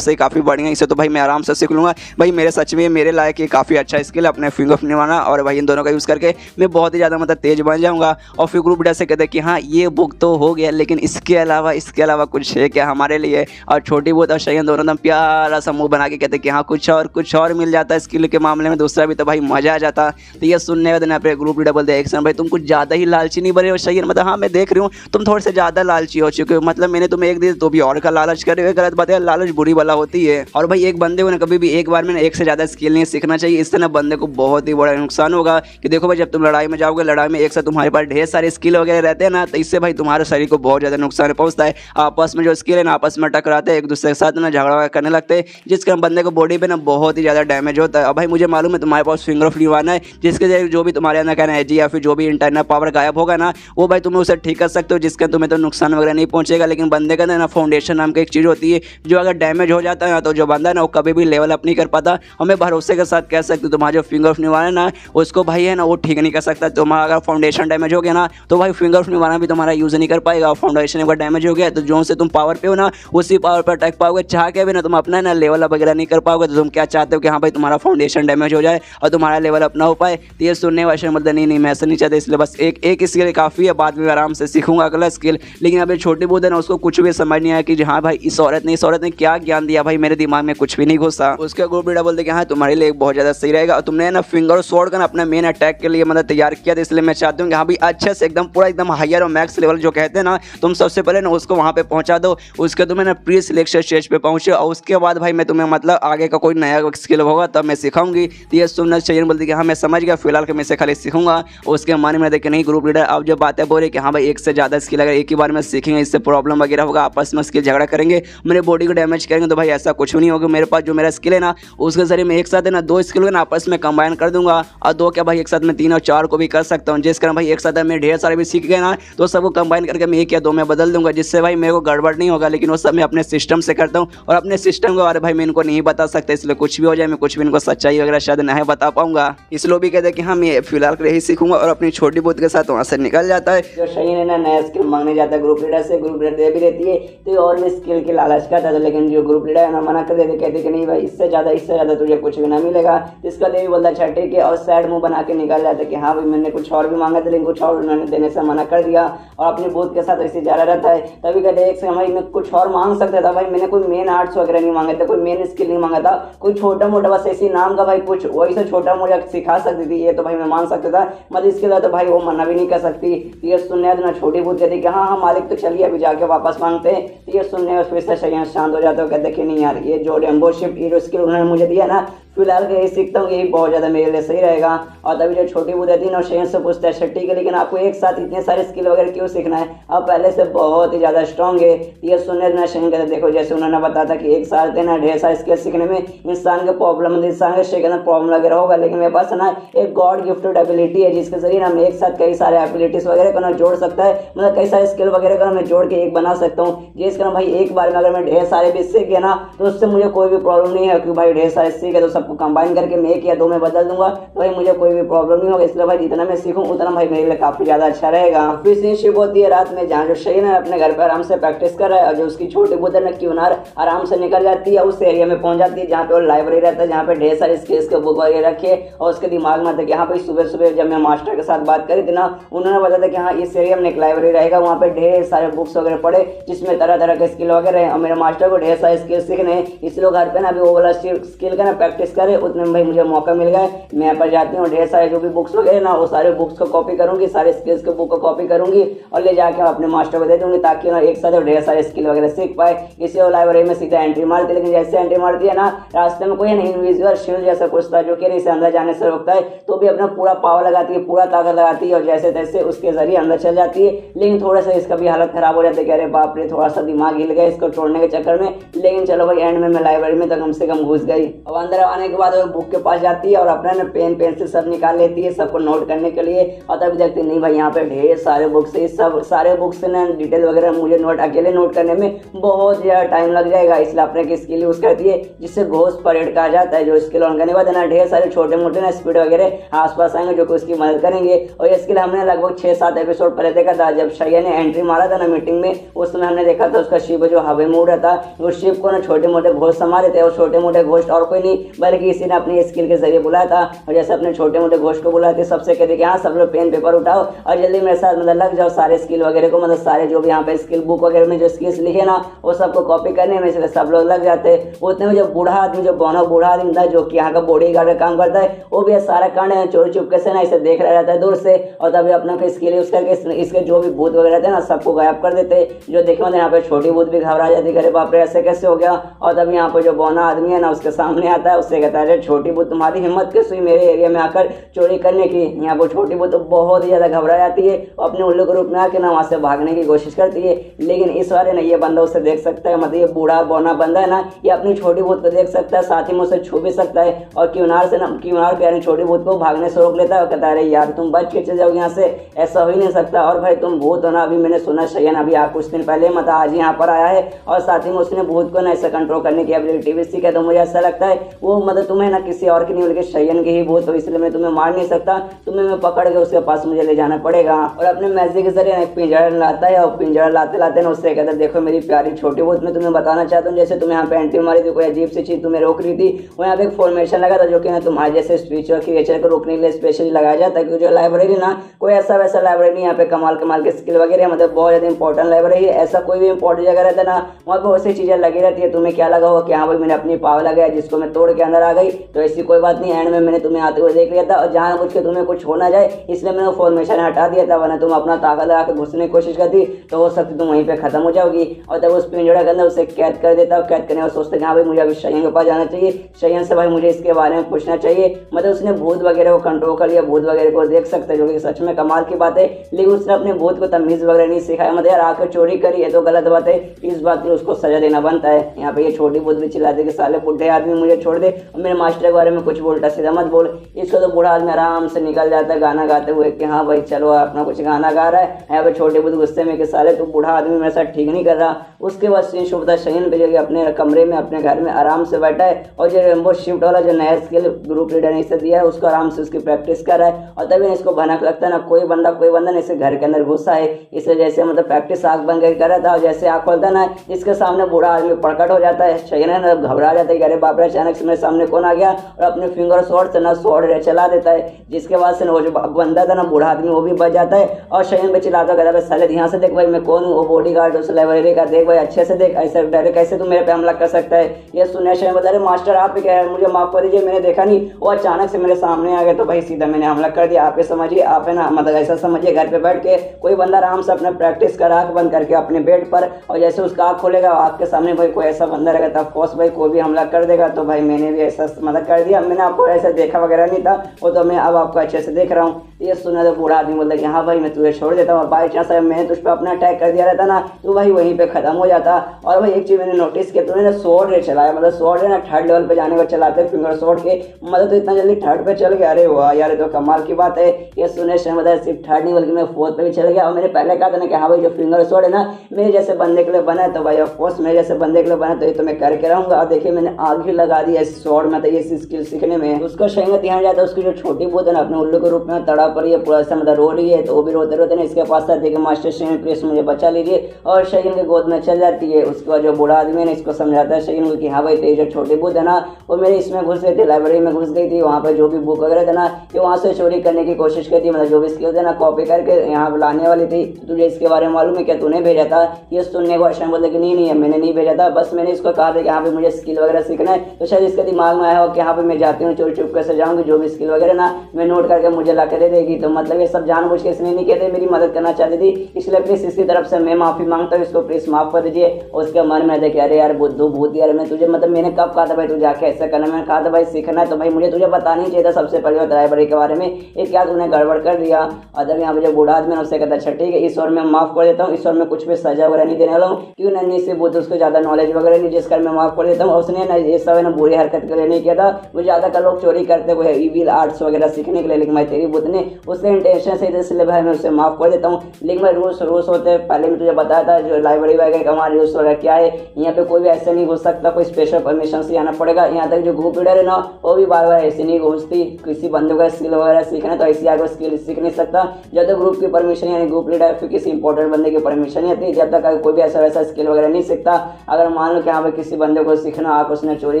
काफ़ी बढ़िया, इसे तो भाई मैं आराम से सीख लूँगा। भाई मेरे सच में मेरे लायक ये काफ़ी अच्छा स्किल अपने फिंगर निभाना और भाई इन दोनों का यूज़ करके मैं बहुत ही ज़्यादा मतलब तेज बन जाऊँगा। और फिर ग्रुप लीडर से कहते हैं कि हाँ ये बुक तो हो गया, लेकिन इसके अलावा कुछ है क्या हमारे लिए। और छोटी बहुत और शयन दोनों एकदम प्यारा सा मुँह बना के कहते हैं कि हाँ कुछ और मिल जाता है स्किल के मामले में दूसरा भी तो भाई मज़ा आ जाता। तो ये सुनने के दिन ग्रुप लीडर बोलते हैं भाई तुम कुछ ज़्यादा ही लालची नहीं बने हो शयन, मतलब हाँ मैं देख रही हूँ तुम थोड़े से ज़्यादा लालची हो चुके हो, मतलब मैंने तुम्हें एक दी तो भी और का लालच करे। गलत बात है, लालच बुरी वाला होती है। और भाई एक बंदे को ना कभी भी एक बार में एक से ज्यादा स्किल नहीं सीखना चाहिए, इससे ना बंदे को बहुत ही बड़ा नुकसान होगा। कि देखो भाई जब तुम लड़ाई में जाओगे, लड़ाई में एक साथ तुम्हारे पास ढेर सारे स्किल वगैरह रहते हैं ना, तो इससे भाई तुम्हारे शरीर को बहुत ज्यादा नुकसान पहुंचता है। आपस में जो स्किल है ना आपस में टकराते हैं, एक दूसरे के साथ ना झगड़ा करने लगते हैं, जिसके बंदे को बॉडी पे ना बहुत ही ज्यादा डैमेज होता है। अब भाई मुझे मालूम है तुम्हारे पास फिंगर ऑफ निवाना है, जिसके जरिए जो भी तुम्हारे अंदर का एनर्जी या फिर जो भी इंटरनल पावर गायब होगा ना, वो भाई तुम्हें उसे ठीक कर सकते हो, जिसका तुम्हें तो नुकसान वगैरह नहीं पहुंचेगा। लेकिन बंदे का ना फाउंडेशन नाम की एक चीज़ होती है, जो अगर डैमेज हो जाता है ना, तो जो बंदा है ना वो कभी भी लेवल अप नहीं कर पाता। हमें भरोसे के साथ कह सकते हो तुम्हारा जो फिंगर ऑफ निवाना है ना, उसको भाई है ना वो ठीक नहीं कर सकता। तुम्हारा अगर फाउंडेशन डैमेज हो गया ना, तो भाई फिंगर ऑफ निवाना भी तुम्हारा यूज़ नहीं कर पाएगा। फाउंडेशन अगर डैमेज हो गया तो जो से तुम पावर पे हो ना, उसी पावर पर अटैक पाओगे। चाह के भी ना तुम अपना ना लेवल अप वगैरह नहीं कर पाओगे। तो तुम क्या चाहते हो कि हाँ भाई तुम्हारा फाउंडेशन डैमेज हो जाए और तुम्हारा लेवल अप ना हो पाए। तो ये सुनने वाले मतलब नहीं मैं ऐसा नहीं चाहता, इसलिए बस एक स्किल काफ़ी है, बाद में आराम से सीखूंगा अगला स्किल। लेकिन अभी छोटी बहुत है ना, उसको कुछ भी समझ नहीं आया कि हाँ भाई इस औरत ने क्या ज्ञान दिया, भाई मेरे दिमाग में कुछ भी नहीं घुसा। उसके ग्रुप लीडर बोलते कि हाँ तुम्हारे लिए बहुत ज़्यादा सही रहेगा, और तुमने ना फिंगर स्वॉर्ड का अपना मेन अटैक के लिए मतलब तैयार किया था, इसलिए मैं चाहती हूँ कि हाँ भाई अच्छे से एकदम पूरा एकदम हायर और मैक्स लेवल जो कहते हैं ना, तुम सबसे पहले ना उसको वहाँ पे पहुँचा दो। उसके तुम्हें ना प्री सिलेक्शन स्टेज पे पहुँचे, और उसके बाद भाई मैं तुम्हें मतलब आगे का कोई नया स्किल होगा तब मैं सिखाऊंगी। तो ये सुनना चाहिए। बोलती कि हाँ मैं समझ गया, फिलहाल के मैं से खाली सीखूंगा। उसके मन में देखे नहीं ग्रुप लीडर अब जो बातें बोल रहे कि हाँ भाई एक से ज़्यादा स्किल अगर एक ही बार में सीखेंगे, इससे प्रॉब्लम वगैरह होगा, आपस में स्किल झगड़ा करेंगे, मेरे बॉडी को डैमेज करेंगे। तो भाई ऐसा कुछ नहीं होगा। मेरे पास जो मेरा स्किल है ना, उसके जरिए मैं एक साथ है ना 2 स्किल को ना आपस में कंबाइन कर दूंगा, और 2 क्या भाई एक साथ में 3 और 4 को भी कर सकता हूँ। जिस कारण भाई एक साथ मैं ढेर सारे भी सीख गए ना, तो सबको कंबाइन करके मैं 1 या 2 में बदल दूंगा, जिससे भाई मेरे को गड़बड़ नहीं होगा। लेकिन वो सब मैं अपने सिस्टम से करता हूँ, और अपने सिस्टम के बारे भाई मैं इनको नहीं बता सकता, इसलिए कुछ भी हो जाए मैं कुछ भी इनको सच्चाई वगैरह शायद नहीं बता पाऊंगा। इसलिए भी कहते हैं कि हाँ मैं फिलहाल के लिए ही सीखूंगा, और अपनी छोटी बूथ के साथ वहाँ से निकल जाता है। जो शहीन है ना नया स्किल मांगने जाता है ग्रुप लीडर से, ग्रुप लीडर दे भी रहती है तो और भी स्किल की लालच करता है। लेकिन जो ग्रुप लीडर है ना मना कर देते, कहते कि नहीं भाई इससे ज़्यादा तुझे कुछ भी ना मिलेगा। इसका देवी बोलता अच्छा ठीक है, और सैड मुंह बना के निकल जाता है कि हाँ भाई मैंने कुछ और भी मांगा था, लेकिन कुछ और उन्होंने देने से मना कर दिया, और अपने बूथ के साथ ऐसे जा रहा रहता है। तभी कहते एक से भाई मैं कुछ और मांग सकता था, भाई मैंने कोई मेन आर्ट्स वगैरह नहीं मांगे थे, कोई मेन स्किल नहीं मांगा था, कोई छोटा मोटा बस ऐसी नाम का भाई कुछ वही से छोटा मोटा सिखा सकती थी, ये तो भाई मैं मान सकता था, मत इसके लिए तो भाई वो मना भी नहीं कर सकती। ये सुनने ना छोटी बूथ कहती कि हाँ मालिक तो चलिए अभी जाके वापस मांगते हैं। तो ये सुनने फिर से शांत हो जाते हो, कहते कि नहीं यार ये जो डेम्बोशिप हीरो स्किल उन्होंने मुझे दिया ना, फिलहाल के यही सीखता हूँ, यही बहुत ज़्यादा मेरे लिए सही रहेगा। और तभी जो छोटी बूथ रहती है ना शेन से पूछता है ठीक है लेकिन आपको एक साथ इतने सारे स्किल वगैरह क्यों सीखना है, आप पहले से बहुत ही ज़्यादा स्ट्रॉन्ग है। ये सुनने ना शेन कहते देखो जैसे उन्होंने बताया था कि एक साथ देना ढेर सारे स्किल सीखने में इंसान के प्रॉब्लम इंसान के शरीर के अंदर प्रॉब्लम वगैरह होगा, लेकिन मेरे पास ना एक गॉड गिफ्टेड एबिलिटी है, जिसके जरिए ना मैं एक साथ कई सारे एबिलिटीज वगैरह को ना जोड़ सकता है, मतलब कई सारे स्किल वगैरह को ना मैं जोड़ के एक बना सकता हूँ। जिस कारण भाई एक बार में अगर मैं ढेर सारे भी सीख गया ना, तो उससे मुझे कोई भी प्रॉब्लम नहीं है, क्योंकि भाई ढेर सारे सीख है तो सबको कंबाइन करके मैं 1 या 2 में बदल दूंगा, तो भाई मुझे कोई भी प्रॉब्लम नहीं होगा। इसलिए भाई जितना मैं सीखूं उतना भाई मेरे लिए काफी ज्यादा अच्छा रहेगा। फिर सीन शिप होती है रात में, जहाँ जो शहीन है अपने घर पर आराम से प्रैक्टिस कर रहा है, और जो उसकी छोटी बुदर है क्यूनार आराम से निकल जाती है, उस एरिया में पहुंच जाती है जहाँ पे वो लाइब्रेरी रहता है, जहाँ पे ढेर सारे स्किल्स के बुक वगैरह रखे। और उसके दिमाग में था कि हाँ भाई सुबह सुबह जब मैं मास्टर के साथ बात करी थी ना, उन्होंने बताया था कि हाँ इस एरिया में एक लाइब्रेरी रहेगा, वहाँ पे ढेर सारे बुक्स वगैरह पढ़े जिसमें तरह तरह के स्किल वगैरह है, और मेरे मास्टर को ढेर सारे स्किल सीखने हैं, इसलिए घर पे ना अभी वो वाला स्किल का ना प्रैक्टिस करे। उतने में भाई मुझे मौका मिल गया, मैं यहाँ पर जाती हूँ, ढेर सारे जो भी बुक्स वगैरह ना वो सारे बुक्स को कॉपी करूंगी, सारे स्किल्स के बुक को कॉपी करूंगी और ले जाके अपने मास्टर को दे दूंगी, ताकि ना एक साथ ढेर सारे स्किल वगैरह सीख पाए। इसे वो लाइब्रेरी में सीधा एंट्री मारती, लेकिन जैसे एंट्री मारती है ना, रास्ते में कोई इनविजिबल शील्ड जैसा कुछ था जो कि इसे अंदर जाने से रोकता है, तो भी अपना पूरा पावर लगाती है, पूरा ताकत लगाती है, और जैसे तैसे उसके जरिए अंदर चल जाती है। लेकिन थोड़ा सा इसका भी हालत खराब हो जाती है कि अरे बाप रे थोड़ा सा दिमाग हिल गया इसको छोड़ने के चक्कर में। लेकिन चलो भाई एंड में मैं लाइब्रेरी में तो कम से कम घुस गई। अब अंदर आने के बाद वो बुक के पास जाती है और अपना ना पेन पेंसिल सब निकाल लेती है सबको नोट करने के लिए, और तभी देखती नहीं भाई यहाँ पे ढेर सारे बुक्स है, सब सारे बुक्स ना डिटेल वगैरह मुझे अकेले नोट करने में बहुत ज़्यादा टाइम लग जाएगा, इसलिए अपने की स्किल यूज़ करती है जिससे घोस्ट परेड कहा जाता है। जो स्किल ऑन करने के बाद ना ढेर सारे छोटे मोटे ना स्पीड वगैरह आसपास आएंगे जो कि उसकी मदद करेंगे। और ये स्किल हमने लगभग 6-7 एपिसोड पहले देखा था, जब शैया ने एंट्री मारा था ना मीटिंग में, उस समय हमने देखा था उसका शिप जो हवा में उड़ रहा था, उस शिप को ना छोटे मोटे घोस्ट संभाले थे, और छोटे मोटे घोस्ट और कोई नहीं बल्कि इसी ने अपनी स्किल के जरिए बुलाया था। और जैसे अपने छोटे मोटे घोष को बुलाया था, सबसे कहते कि हाँ सब लोग पेन पेपर उठाओ और जल्दी मेरे साथ मतलब लग जाओ, सारे स्किल वगैरह को मतलब सारे जो भी यहाँ पे स्किल बुक वगैरह में जो स्किल्स लिखे ना वो सबको कॉपी करने में, इसलिए सब लोग लग जाते। उतने में जो बूढ़ा आदमी, जो बौना बूढ़ा आदमी था जो कि यहाँ का बॉडी गार्ड का काम करता है, वो भी सारा कांड चोरी चुपके से ना इसे देख रहा रहता है दूर से, और तभी अपना कोई स्किल यूज करके इसके जो भी भूत वगैरह थे ना सबको गायब कर देते। जो देखे मतलब यहाँ पे छोटी भूत भी घबरा जाती, अरे बाप रे ऐसे कैसे हो गया। और तभी यहाँ पे जो बौना आदमी है ना उसके सामने आता है, उससे कहता है अरे छोटी भूत तुम्हारी हिम्मत कैसे हुई मेरे एरिया में आकर चोरी करने की। यहाँ पर छोटी भूत तो बहुत ही ज्यादा घबरा जाती है और अपने उल्लू के रूप में आके ना वहां से भागने की कोशिश करती है। लेकिन इस बार ना ये बंदा उसे देख सकता है, मतलब ये बूढ़ा बौना बंदा है ना, ये अपनी छोटी भूत को देख सकता है, साथ ही में उसे छू भी सकता है। और क्यूनार से ना क्यूनार यानी छोटी भूत को भागने से रोक लेता है और कहता है अरे यार तुम बच के चले जाओ यहाँ से, ऐसा हो ही नहीं सकता। और भाई तुम भूत हो ना, अभी मैंने सुना शयन अभी आप कुछ दिन पहले मतलब आज यहाँ पर आया है और साथ ही में उसने भूत को ना ऐसा कंट्रोल करने की एबिलिटी भी सीखा। तो मुझे ऐसा लगता है वो मतलब तुम्हें ना किसी और की नहीं बल्कि शयन की ही भूत हो, इसलिए मैं तुम्हें मार नहीं सकता, तुम्हें मैं पकड़ के उसके पास मुझे ले जाना पड़ेगा। और अपने मैजिक के जरिए एक पिंजरा लाता है और पिंजरा लाते लाते ना उससे कहता है देखो मेरी प्यारी छोटी भूत, मैं तुम्हें बताना चाहता हूँ जैसे तुम्हें यहाँ पे एंट्री मारी थी, कोई अजीब सी चीज तुम्हें रोक रही थी, वो यहाँ पे एक फॉर्मेशन लगा था जो कि ना तुम्हारे जैसे स्पीचर क्रिएचर को रोकने के लिए स्पेशली लगाया जाता है। क्योंकि जो लाइब्रेरी ना कोई ऐसा वैसा लाइब्रेरी नहीं, यहाँ पे कमाल कमाल के स्किल वगैरह मतलब बहुत ज्यादा इंपॉर्टेंट लाइब्रेरी है। ऐसा कोई भी इंपॉर्टेंट जगह रहता है ना वहाँ पे वैसी चीजें लगी रहती है। तुम्हें क्या लगा होगा कि हाँ भाई मैंने अपनी पावर लगाया जिसको मैं तोड़ के अंदर आ गई, तो ऐसी कोई बात नहीं, एंड में मैंने तुम्हें आते हुए देख लिया था और जहाँ कुछ के तुम्हें कुछ होना जाए इसलिए मैंने फॉर्मेशन हटा दिया था, वरना तुम अपना ताकत लगा के घुसने की कोशिश करती तो हो सकती तुम वहीं पे खत्म हो जाओगी। और तब उस पिंजड़ा के अंदर उसे कैद कर देता और कैद करने और सोचते कि हाँ भाई मुझे अभी शयन के पास जाना चाहिए, शयन से भाई मुझे इसके बारे में पूछना चाहिए। मतलब उसने भूत वगैरह को कंट्रोल कर लिया, भूत वगैरह को देख सकते जो कि सच में कमाल की बात है। लेकिन उसने अपने भूत को तमीज वगैरह नहीं सिखाया, मतलब यार आकर चोरी करी है तो गलत बात है, इस बात की उसको सजा देना बनता है। यहाँ पे ये छोटी भूत भी चिल्लाते कि साले बुढ़े आदमी मुझे छोड़ दे और मेरे मास्टर के बारे में कुछ बोलता सीधा मत बोल। इसको तो बूढ़ा आदमी आराम से निकल जाता है गाना गाते हुए कि हाँ भाई चलो अपना कुछ गाना गा रहा है। यहाँ पे छोटे भूत गुस्से में कि साले तू बूढ़ा आदमी मेरे साथ ठीक नहीं कर रहा। उसके बाद सीन शुभ था शयन पे जगह अपने कमरे में अपने घर में आराम से बैठा है और जो रेम्बो शिफ्ट वाला जो नया स्किल ग्रुप लीडर ने इसे दिया है उसको आराम से उसकी प्रैक्टिस कर रहा है। और तभी इसको भनक लगता है ना कोई बंदा ना इसे घर के अंदर घुसा है, इसलिए जैसे मतलब प्रैक्टिस आंख बंद कर रहा था और जैसे आंख खोलता ना इसके सामने बूढ़ा आदमी प्रकट हो जाता है। शयन है घबरा जाता है कि अरे बाप रे अचानक से मेरे सामने कौन आ गया, और अपने फिंगर शॉट से ना स्वॉर्ड चला देता है, जिसके बाद से वो जो बंदा था ना बूढ़ा आदमी वो भी बच जाता है। और शयन पे चिल्लाता कहता है साले यहाँ से देख भाई मैं कौन हूँ, वो बॉडी गार्ड उस लाइब्रेरी का, देख भाई अच्छे से देख, ऐसे डायरेक्ट कैसे तू मेरे पे हमला कर सकता है। ये सुनने शयन बता रहे मास्टर आप क्या है, मुझे माफ कर दीजिए मैंने देखा नहीं, वो अचानक से मेरे सामने आ गया तो भाई सीधा मैंने हमला कर दिया। आप समझिए आप है ना मतलब ऐसा समझिए घर पे बैठ के कोई बंदा आराम से अपना प्रैक्टिस कर आँख बंद करके अपने बेड पर, और जैसे उसका आँख खोलेगा आपके सामने भाई कोई ऐसा बंदा रहेगा तब ऑफकोर्स भाई कोई भी हमला कर देगा। तो भाई मैंने भी ऐसा मतलब कर दिया, मैंने आपको ऐसा देखा वगैरह नहीं था, वो तो मैं अब आपको अच्छे से देख रहा हूँ। ये सुना तो बूढ़ा आदमी बोलता कि हाँ भाई मैं तुझे छोड़ देता हूँ, बाई चांस मैंने तुझ पर अपना अटैक कर दिया रहता ना तो भाई वहीं पे खत्म हो जाता। और भाई एक चीज मैंने नोटिस किया, तूने स्वॉर्ड चलाया, मतलब स्वॉर्ड है ना थर्ड लेवल पे जाने को चलाते फिंगर स्वॉर्ड के, मतलब तो इतना जल्दी थर्ड पे चल गया, अरे वाह यार तो कमाल की बात है। ये सुने से मतलब सिर्फ थर्ड नहीं बल्कि मैं फोर्थ पे भी चल गया। और मैंने पहले कहा था ना कि हाँ भाई जो फिंगर स्वॉर्ड है ना मेरे जैसे बंदे के लिए बना है, तो भाई ऑफकोर्स मेरे जैसे बंदे के लिए बना तो ये तो मैं करके रहूंगा। और देखिए मैंने आग ही लगा दी इस स्वॉर्ड में, तो ये स्किल सीखने में उसका शयंगत यहाँ जाता है, उसकी जो छोटी भूत है ना अपने उल्लू के रूप में तड़ा पर ये पूरा ऐसा मतलब रो रही है, तो वो भी रोते रोते ना इसके पास आती है कि मास्टर शयन प्लीज मुझे बचा लीजिए, और शयन के गोद में चल जाती है। उसके बाद जो बूढ़ा आदमी है ना इसको समझाता है शयन को कि हाँ भाई तेरी जो छोटी भूत है ना वो मेरे इसमें घुस गई थी, लाइब्रेरी में घुस गई थी, वहाँ पर जो भी बुक वगैरह था ना ये वहाँ से चोरी करने की कोशिश की थी, मतलब जो भी स्किल थे ना कॉपी करके यहाँ लाने वाली थी। तुझे इसके बारे में मालूम है क्या, तूने भेजा था? ये सुनने को शयन बोलते कि नहीं मैंने नहीं भेजा था, बस मैंने इसको कहा था कि यहाँ पे मुझे स्किल वगैरह सीखना है, तो शायद इसके दिमाग में आया हो कि यहाँ पे मैं जाती हूँ चोरी चुप कैसे जाऊँगी, जो भी स्किल वगैरह ना मैं नोट करके मुझे ला के दे देगी। तो मतलब ये सब जानबूझ के इसने नहीं कहते, मेरी मदद करना चाहती थी, इसलिए प्लीज इसकी तरफ से मैं माफी मांगता हूँ, इसको प्लीज माफ कर दीजिए। उसके मन में देखे अरे यार बुद्धू भूत यार मैं तुझे मतलब मैंने कब कहा था भाई तू जाके ऐसा करना, मैंने कहा था भाई सीखना है तो भाई मुझे तुझे बताना ही चाहिए था सबसे पहले लाइब्रेरी के बारे में, ये क्या तूने गड़बड़ कर दिया। और जब यहाँ पे जो बूढ़ा आदमी उससे कहता अच्छा ठीक है ईश्वर मैं माफ कर देता हूँ, ईश्वर में कुछ भी सजा वगैरह नहीं देने वाला हूँ, क्यों नन्ही से बुद्ध उसको ज्यादा नॉलेज वगैरह नहीं जिस कर मैं माफ कर देता हूँ। उसने ना ये सब है ना बुरी हरकत के लिए नहीं किया था, वो ज्यादातर लोग चोरी करते हुए इविल आर्ट्स वगैरह सीखने के लिए, लेकिन भाई तेरी बुद्ध ने उसके इंटेंशन से, इसलिए भाई मैं उसे माफ़ कर देता हूँ। लेकिन भाई रूल्स होते हैं, पहले मैं तुझे बताया था जो लाइब्रेरी वगैरह का हमारे रूल्स वगैरह क्या है। यहाँ पे कोई भी ऐसे नहीं घुस सकता, कोई स्पेशल परमिशन से आना पड़ेगा। यहाँ तक जो ग्रुप लीडर है ना, वो भी बार बार ऐसे नहीं घुसती। किसी बंदे का स्किल वगैरह सीखना तो ऐसी आगे स्किल सीख नहीं सकता जब तक ग्रुप की परमिशन यानी ग्रुप लीडर फिर किसी इंपॉर्टेंट बंदे की परमिशन नहीं आती, जब तक कोई भी ऐसा वैसा स्किल वगैरह नहीं सीखता। अगर मान लो कि यहाँ पे किसी बंदे को सीखना आप उसने चोरी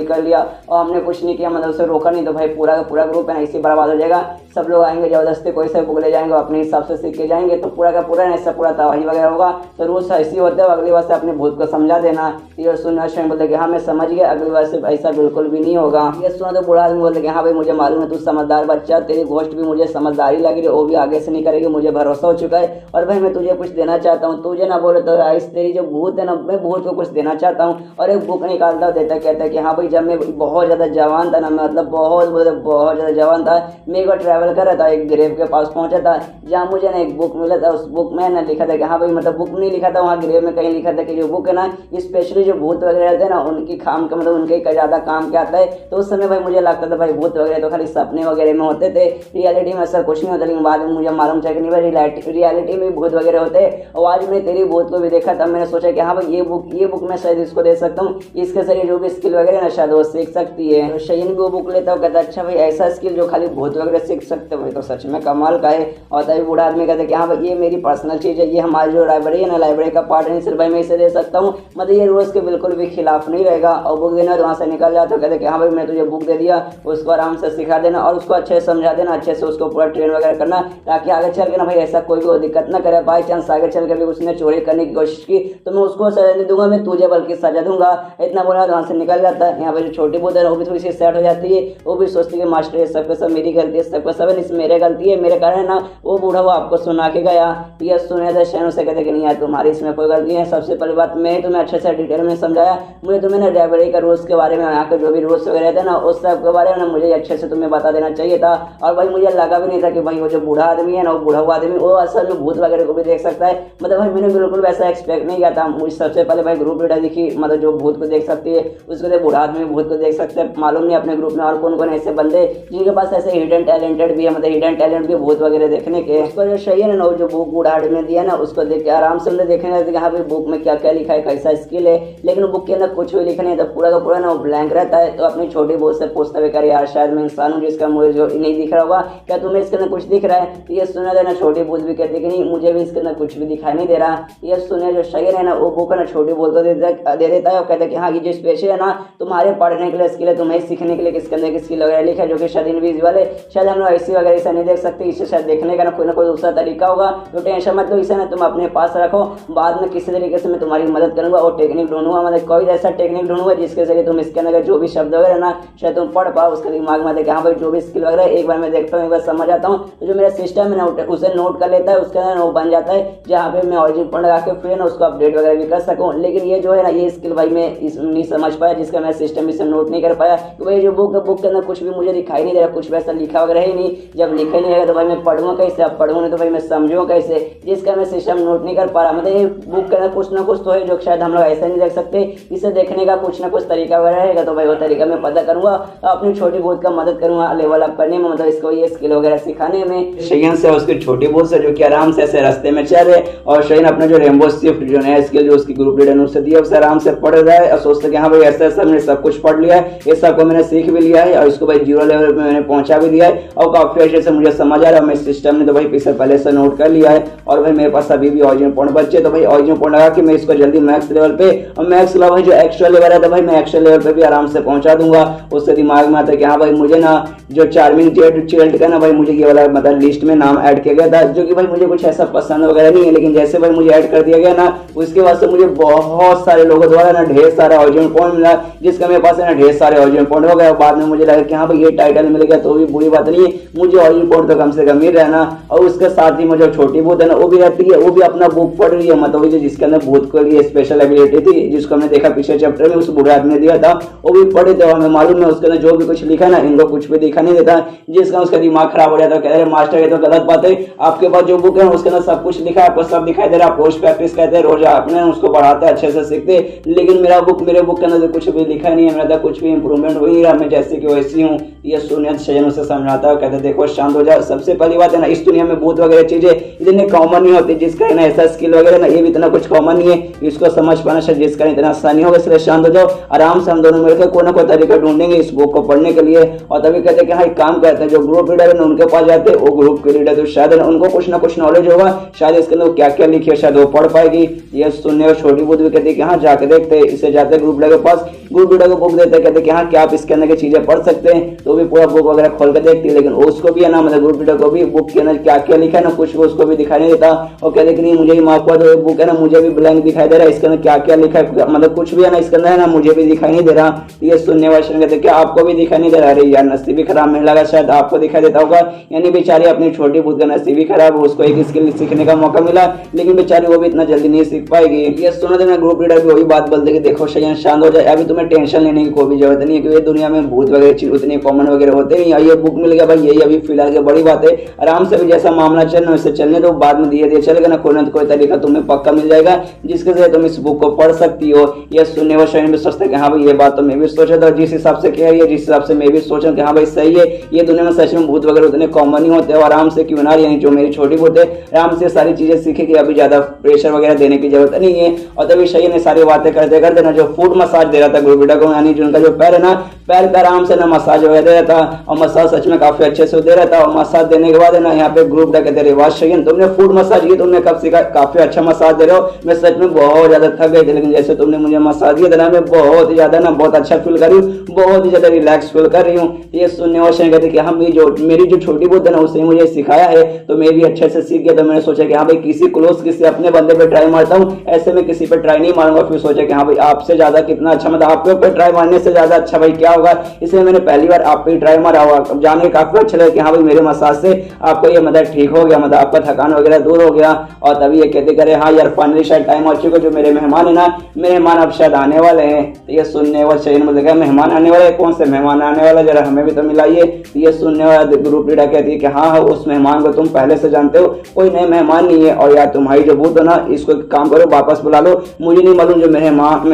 कर लिया और हमने कुछ नहीं किया, मतलब उसे रोका नहीं, तो भाई पूरा का पूरा ग्रुप है ना इसी बर्बाद हो जाएगा। सब लोग आएंगे जबरदस्ती, कोई से बुक ले जाएंगे, अपने हिसाब से सीख के जाएंगे, तो पूरा का पूरा ऐसा पूरा तबाही वगैरह होगा। तो रूल्स ऐसे होते हैं, अगली बार से अपने भूत को समझा देना। ये सुनना शेन बोलते कि हाँ मैं समझ गया, अगली बार से ऐसा बिल्कुल भी नहीं होगा। ये सुना तो बूढ़ा आदमी बोलते कि हाँ भाई मुझे मालूम है तू समझदार बच्चा, तेरी गोष्ट भी मुझे समझदारी लग रही है, वो भी आगे से नहीं करेगी, मुझे भरोसा हो चुका है। और भाई मैं तुझे कुछ देना चाहता हूँ, तुझे ना बोले तो आइस तेरी जो भूत है ना, मैं भूत को कुछ देना चाहता हूँ। और एक बुक निकालता देता, कहता है कि हाँ भाई जब मैं बहुत ज़्यादा जवान था ना, मतलब बहुत ज़्यादा जवान था, मैं एक बार ट्रैवल कर रहा था, एक ग्रेव के पास पहुंचा था, जहाँ मुझे ना एक बुक मिला था। उस बुक में ना लिखा था कि हाँ भाई, मतलब बुक नहीं लिखा था वहाँ ग्रेव में, कहीं लिखा था कि जो बुक है ना स्पेशली जो भूत वगैरह रहते हैं ना उनकी काम का, मतलब उनके ज़्यादा काम क्या आता है। तो उस समय भाई मुझे लगता था भाई भूत वगैरह तो खाली सपने वगैरह में होते थे, रियलिटी में ऐसा कुछ नहीं होता। लेकिन बाद में मुझे मालूम चला कि नहीं भाई रियलिटी में भूत वगैरह होते हैं। और आज मैं तेरी भूत को भी देखा, तब मैंने सोचा कि हाँ भाई ये बुक मैं शायद इसको दे सकता हूँ, इसके जरिए जो भी स्किल वगैरह ना शायद वो सीख सकती है। तो शहीन भी वो बुक लेता हूँ, कहता अच्छा भाई ऐसा स्किल जो खाली भूत वगैरह सीख सकते हो, तो सच में कमाल का है। और तभी बूढ़ा आदमी कहता है कि हाँ भाई ये मेरी पर्सनल चीज़ है, ये हमारी जो लाइब्रेरी है ना, लाइब्रेरी का पार्ट है, सिर्फ भाई मैं इसे दे सकता हूँ, मतलब ये रूल्स के बिल्कुल भी खिलाफ नहीं रहेगा। और बुक देना तो वहाँ से निकल जाता, कहते कि हाँ भाई मैं तुझे बुक दे दिया, उसको आराम से सिखा देना और उसको अच्छे से समझा देना, अच्छे से उसको पूरा ट्रेन वगैरह करना, ताकि आगे चल के ना भाई ऐसा कोई भी दिक्कत ना करे। बाई चांस आगे चल के भी उसने चोरी करने की कोशिश की तो मैं उसको सजा नहीं दूंगा, मैं तुझे बल्कि सजा दूंगा। इतना बोला तो वहाँ से निकल जाता है। यहाँ पर जो छोटी बुद्ध है वो भी थोड़ी सी सेट हो जाती है, वो भी सोचती है मास्टर ये सबके सब मेरी गलती है, सबका सब मेरे गलती है, मेरे कारण ना वो बूढ़ा वो आपको सुना के गया। ये सुने थे शहरों से कहते कि नहीं यार तुम्हारी इसमें कोई गलती है। सबसे पहली बात मैं तुम्हें अच्छे से डिटेल में समझाया, मुझे तुम्हें ना लाइब्रेरी का रूल्स के बारे में, यहाँ के जो भी रूल्स वगैरह रहते हैं ना उस सब के बारे में ना मुझे अच्छे से तुम्हें बता देना चाहिए था। और भाई मुझे लगा भी नहीं था कि भाई वो जो बूढ़ा आदमी है ना, वो बूढ़ा हुआ आदमी वो असल में भूत वगैरह को भी देख सकता है। मतलब भाई मैंने बिल्कुल वैसा एक्सपेक्ट नहीं किया था। मुझे सबसे पहले भाई ग्रुप लीडर दिखी, मतलब जो भूत को देख सकती है, उसके लिए बूढ़ा आदमी भूत को देख सकते हैं। मालूम नहीं अपने ग्रुप में और कौन कौन ऐसे बंदे जिनके पास ऐसे हिडन टैलेंटेड भी है, मतलब हिडन टैलेंट भी भूत वगैरह देखने के। उसको जो सही है ना, वो जो बुक बूढ़ा आदमी ने दिया ना उसको देख के आराम से हमने देखने लगे हाँ भाई बुक में क्या क्या लिखा है, कैसा स्किल है। लेकिन बुक के अंदर कुछ भी लिखा नहीं, तो पूरा का पूरा ना वो ब्लैंक रहता है। तो अपनी छोटी बहुत से पूछता हुए कर यार शायद मैं इंसान हूँ जिसका मुझे जो नहीं दिख रहा होगा, क्या तुम्हें इसके अंदर कुछ दिख रहा है? तो ये सुना देना छोटी बोल भी कहती कि नहीं मुझे भी इसके अंदर कुछ भी दिखाई नहीं दे रहा। ये सुने जो शायर है ना वो बुक ना छोटी बोल को दे देता है और कहता है कि हाँ ये जो स्पेशल है ना तुम्हारे पढ़ने के लिए स्किल है, तुम्हें सीखने के लिए किसके अंदर की स्किल वगैरह लिखा है जो कि शायद इनविजिबल है, शायद हम लोग ऐसी वगैरह इसे नहीं देख सकते, इसे शायद देखने का ना कोई दूसरा तरीका होगा। तो टेंशन मत लो, इसे ना तुम अपने पास रखो, बाद में किसी तरीके से मैं तुम्हारी मदद करूंगा और टेक्निक ढूंढूंगा, मतलब कोई ऐसा टेक्निक ढूंढूंगा जिसके जरिए तुम इसके अंदर जो भी शब्द वगैरह ना शायद तुम पढ़ पाओ, उसके दिमाग में हाँ भाई जो भी स्किल वगैरह एक बार मैं देखता हूँ, एक बार समझ आता हूँ, तो जो मेरा सिस्टम है ना उसे नोट कर लेता है, उसके अंदर वो बन जाता है जहाँ पे मैं ऑरिजिन पॉइंट लगा के फिर ना उसको अपडेट वगैरह भी कर सकूँ। लेकिन ये जो है ना ये स्किल भाई मैं नहीं समझ पाया, जिसका मैं सिस्टम इसे नोट नहीं कर पाया कि भाई जो बुक के अंदर कुछ भी मुझे दिखाई नहीं दे रहा, कुछ वैसा लिखा वगैरह ही नहीं। जब लिखा नहीं रहेगा तो भाई मैं पढ़ूंगा कैसे, अब पढ़ूंगा नहीं तो भाई मैं समझूंगा कैसे, जिसका मैं सिस्टम नोट नहीं कर पा रहा। मतलब ये बुक के अंदर कुछ ना कुछ तो है जो शायद हम लोग ऐसा नहीं देख सकते, इसे देखने का कुछ ना कुछ तरीका वगैरह रहेगा, तो भाई वो तरीका मैं पता करूंगा, अपनी छोटी बहुत का मदद करूंगा लेवल अप करने में, मतलब इसको ये स्किल वगैरह सिखाने में। शयन से उसकी छोटी बहुत से जो कि आराम से ऐसे रास्ते में चल रहे और शयन अपना जो रेम्बो शिफ्ट जो नया स्किल जो उसकी ग्रुप लीडर ने उससे दिया उसे आराम से पढ़ रहा है और सोचते कि हाँ भाई ऐसा ऐसा मैंने सब कुछ पढ़ लिया है, ये सब को मैंने सीख भी लिया है और इसको भाई 0 लेवल पे मैंने पहुंचा भी दिया है और काफी अच्छे से मुझे समझ आ रहा है। मैं सिस्टम ने तो भाई पीछे पहले से नोट कर लिया है और भाई मेरे पास अभी भी ऑरिजिन पॉइंट बचे, तो भाई ऑरिजिन पॉइंट लगा कि मैं इसको जल्दी मैक्स लेवल पे और मैक्स लेवल जो एक्स्ट्रा लेवल है तो भाई मैं एक्स्ट्रा लेवल पे भी आराम से पहुंचा दूंगा। उससे दिमाग में आता है कि हाँ भाई मुझे ना जो चार्मिंग चाइल्ड का ना भाई मुझे ये वाला मतलब लिस्ट में नाम ऐड किया गया था, जो कि भाई मुझे कुछ ऐसा पसंद वगैरह नहीं है, लेकिन जैसे भाई मुझे ऐड कर दिया गया ना उसके बाद से मुझे बहुत सारे लोगों द्वारा ना ढेर सारा ऑरिजिन पॉइंट मिला, जिसका मेरे पास है ना ढेर सारे ऑरिजिन पॉइंट हो गए। बाद में मुझे लगा कि हाँ भाई ये टाइटल मिल गया तो भी बुरी बात नहीं है, मुझे ऑरिजिन पॉइंट तो कम से कम मिल रहा है ना। और उसके साथ ही मुझे छोटी भूत है ना वो भी रहती है, वो भी अपना बुक पढ़ रही है, मतलब जिसके अंदर भूत के लिए स्पेशल एबिलिटी थी जिसको हमने देखा पिछले चैप्टर में, उस बूढ़े आदमी ने दिया था, वो भी पढ़े थे। हमें मालूम है उसके अंदर जो भी कुछ लिखा ना इनको कुछ भी दिखा नहीं देता, जिसका उसका दिमाग खराब हो जाता है। कह रहे मास्टर ये तो गलत बात है, आपके पास जो बुक है उसके अंदर सब कुछ लिखा है, आपको सब दिखाई दे रहा है, आप रोज प्रैक्टिस करते हैं, रोज आपने उसको बढ़ाते हैं, अच्छे से सीखते, लेकिन मेरे बुक के अंदर कुछ भी लिखा नहीं है, मेरा कुछ भी इंप्रूवमेंट हो नहीं रहा, मैं जैसे कि वैसी हूँ। ये सुनिए शयन उसे समझाता है, कहते देखो शांत हो जा, जाएगा। सबसे पहली बात है ना, इस दुनिया में भूत वगैरह चीजें इतनी कॉमन नहीं होती, जिसका है ना ऐसा स्किल वगैरह ना, ये भी इतना कुछ कॉमन नहीं है, इसको समझ पाना शायद जिसका इतना आसानी होगा। इसलिए शांत हो जाओ, आराम से हम दोनों मिलकर कोई ना कोई तरीका ढूंढेंगे इस बुक को पढ़ने के लिए। और तभी कहते हैं कि हाँ एक काम करते हैं, जो ग्रुप लीडर है ना उनके पास जाते हैं, वो ग्रुप के लीडर तो शायद उनको कुछ ना कुछ नॉलेज होगा, शायद इसके अंदर क्या क्या लिखे शायद वो पढ़ पाएगी। ये सुनने और छोटी बुद्ध भी कहती है कि हाँ जाके देखते हैं। इसे जाते ग्रुप लीडर के पास, ग्रुप लीडर को बुक देते हैं, कहते हैं कि हाँ क्या आप इसके अंदर की चीजें पढ़ सकते हैं, तो भी पूरा बुक वगैरह खोल कर देखती है। लेकिन उसको भी है ना, मतलब ग्रुप लीडर को भी बुक के अंदर क्या क्या लिखा है ना कुछ उसको भी दिखाई नहीं देता। और कहते कि नहीं मुझे ही माफ कर दो, बुक है ना मुझे भी ब्लैंक दिखाई दे रहा है, इसके अंदर क्या क्या लिखा है मतलब कुछ भी है ना इसके अंदर है ना मुझे भी दिखाई नहीं दे रहा। ये सुनने वाले कहते क्या आपको भी दिखाई नहीं दे रहा? अरे यार नसीब भी खराब, मिल लगा शायद आपको दिखाई देता होगा। यानी बेचारी अपनी छोटी बुद्ध का नसीब भी खराब, उसको एक स्किल सीखने का मौका मिला, लेकिन बेचारी वो भी इतना जल्दी नहीं सीख पाएगी। ये सुना देना ग्रुप लीडर भी वही बात बोलते कि देखो शयन शांत हो जाए, अभी तुम्हें टेंशन लेने की कोई भी जरूरत नहीं है, क्योंकि दुनिया में भूत वगैरह चीज उतनी कॉमन वगैरह होते नहीं। ये बुक मिल गया भाई, यही अभी फिलहाल की बड़ी बात है, आराम से भी जैसा मामला चलना वैसे चलने दो, बाद में धीरे धीरे चलेगा ना कोई तरीका तुम्हें पक्का मिल जाएगा जिसके जरिए तुम इस बुक को पढ़ सकती हो। ये सुनने वाले शयन भी सोचते कि हाँ भाई ये बात तो मैं भी सोचा था, जिस हिसाब से कह रही है जिस हिसाब से मैं भी सोचा कि हाँ भाई सही है, ये दुनिया में सच में भूत वगैरह उतने कॉमन नहीं होते। और आराम से क्यों ना, यानी जो मेरी छोटी बुद्ध है आराम से सारी चीजें सीखेगी, अभी ज्यादा प्रेशर वगैरह देने की जरूरत नहीं है। और तभी शयन ने सारी बातें करते करते ना जो फुट मसाज दे रहा था ग्रुप लीडर को, यानी जो उनका जो पैर है ना, पैर पे आराम से ना मसाज वगैरह दे रहा था, और मसाज सच में काफी अच्छे से दे रहा था। और मसाज देने के बाद है ना यहाँ पे ग्रुप लीडर कहते वाह शयन तुमने फुट मसाज की, तुमने कब सीखा, काफी अच्छा मसाज दे रहे हो, मैं सच में बहुत ज्यादा थक गई थी, लेकिन जैसे तुमने मुझे मसाज दिया था मैं बहुत ही ज्यादा ना बहुत अच्छा फील कर रही हूँ, बहुत ही ज्यादा रिलैक्स फील कर रही हूँ। ये सुनने वाले शयन कहते कि हाँ मेरी जो छोटी बुद्ध है ना उसने मुझे सिखाया है, तो मैं भी अच्छे से सीख गया। तो मैंने सोचा कि हाँ भाई किसी क्लोज किसी अपने बंदे पे ट्राई मारता हूँ, ऐसे में किसी पे ट्राई नहीं मारूंगा। फिर सोचा कि हाँ भाई आपसे ज्यादा कितना अच्छा, मतलब आपके ऊपर ट्राई मारने से ज्यादा अच्छा भाई क्या होगा, इसलिए मैंने पहली बार आप पे ट्राई मारा हुआ। अब जान के काफी अच्छा लगा कि हाँ भाई मेरे मसाज से आपको ये मतलब ठीक हो गया, मतलब आपका थकान वगैरह दूर हो गया। और तभी ये कहते करे हाँ यार फाइनली शायद टाइम आ चुका, जो मेरे मेहमान है ना, मेहमान अब शायद आने वाले हैं। तो ये सुनने वाले शयन में देखा मेहमान आने वाले, कौन से मेहमान आने वाला, जरा हमें भी तो मिलाइए। ये सुनने वाला ग्रुप लीडर कहती है कि हाँ उस मेहमान को तुम पहले से जानते हो, कोई नए मेहमान नहीं है। और यार तुम्हारी जो भूत हो ना, इसको काम करो वापस बुला लो, मुझे नहीं मालूम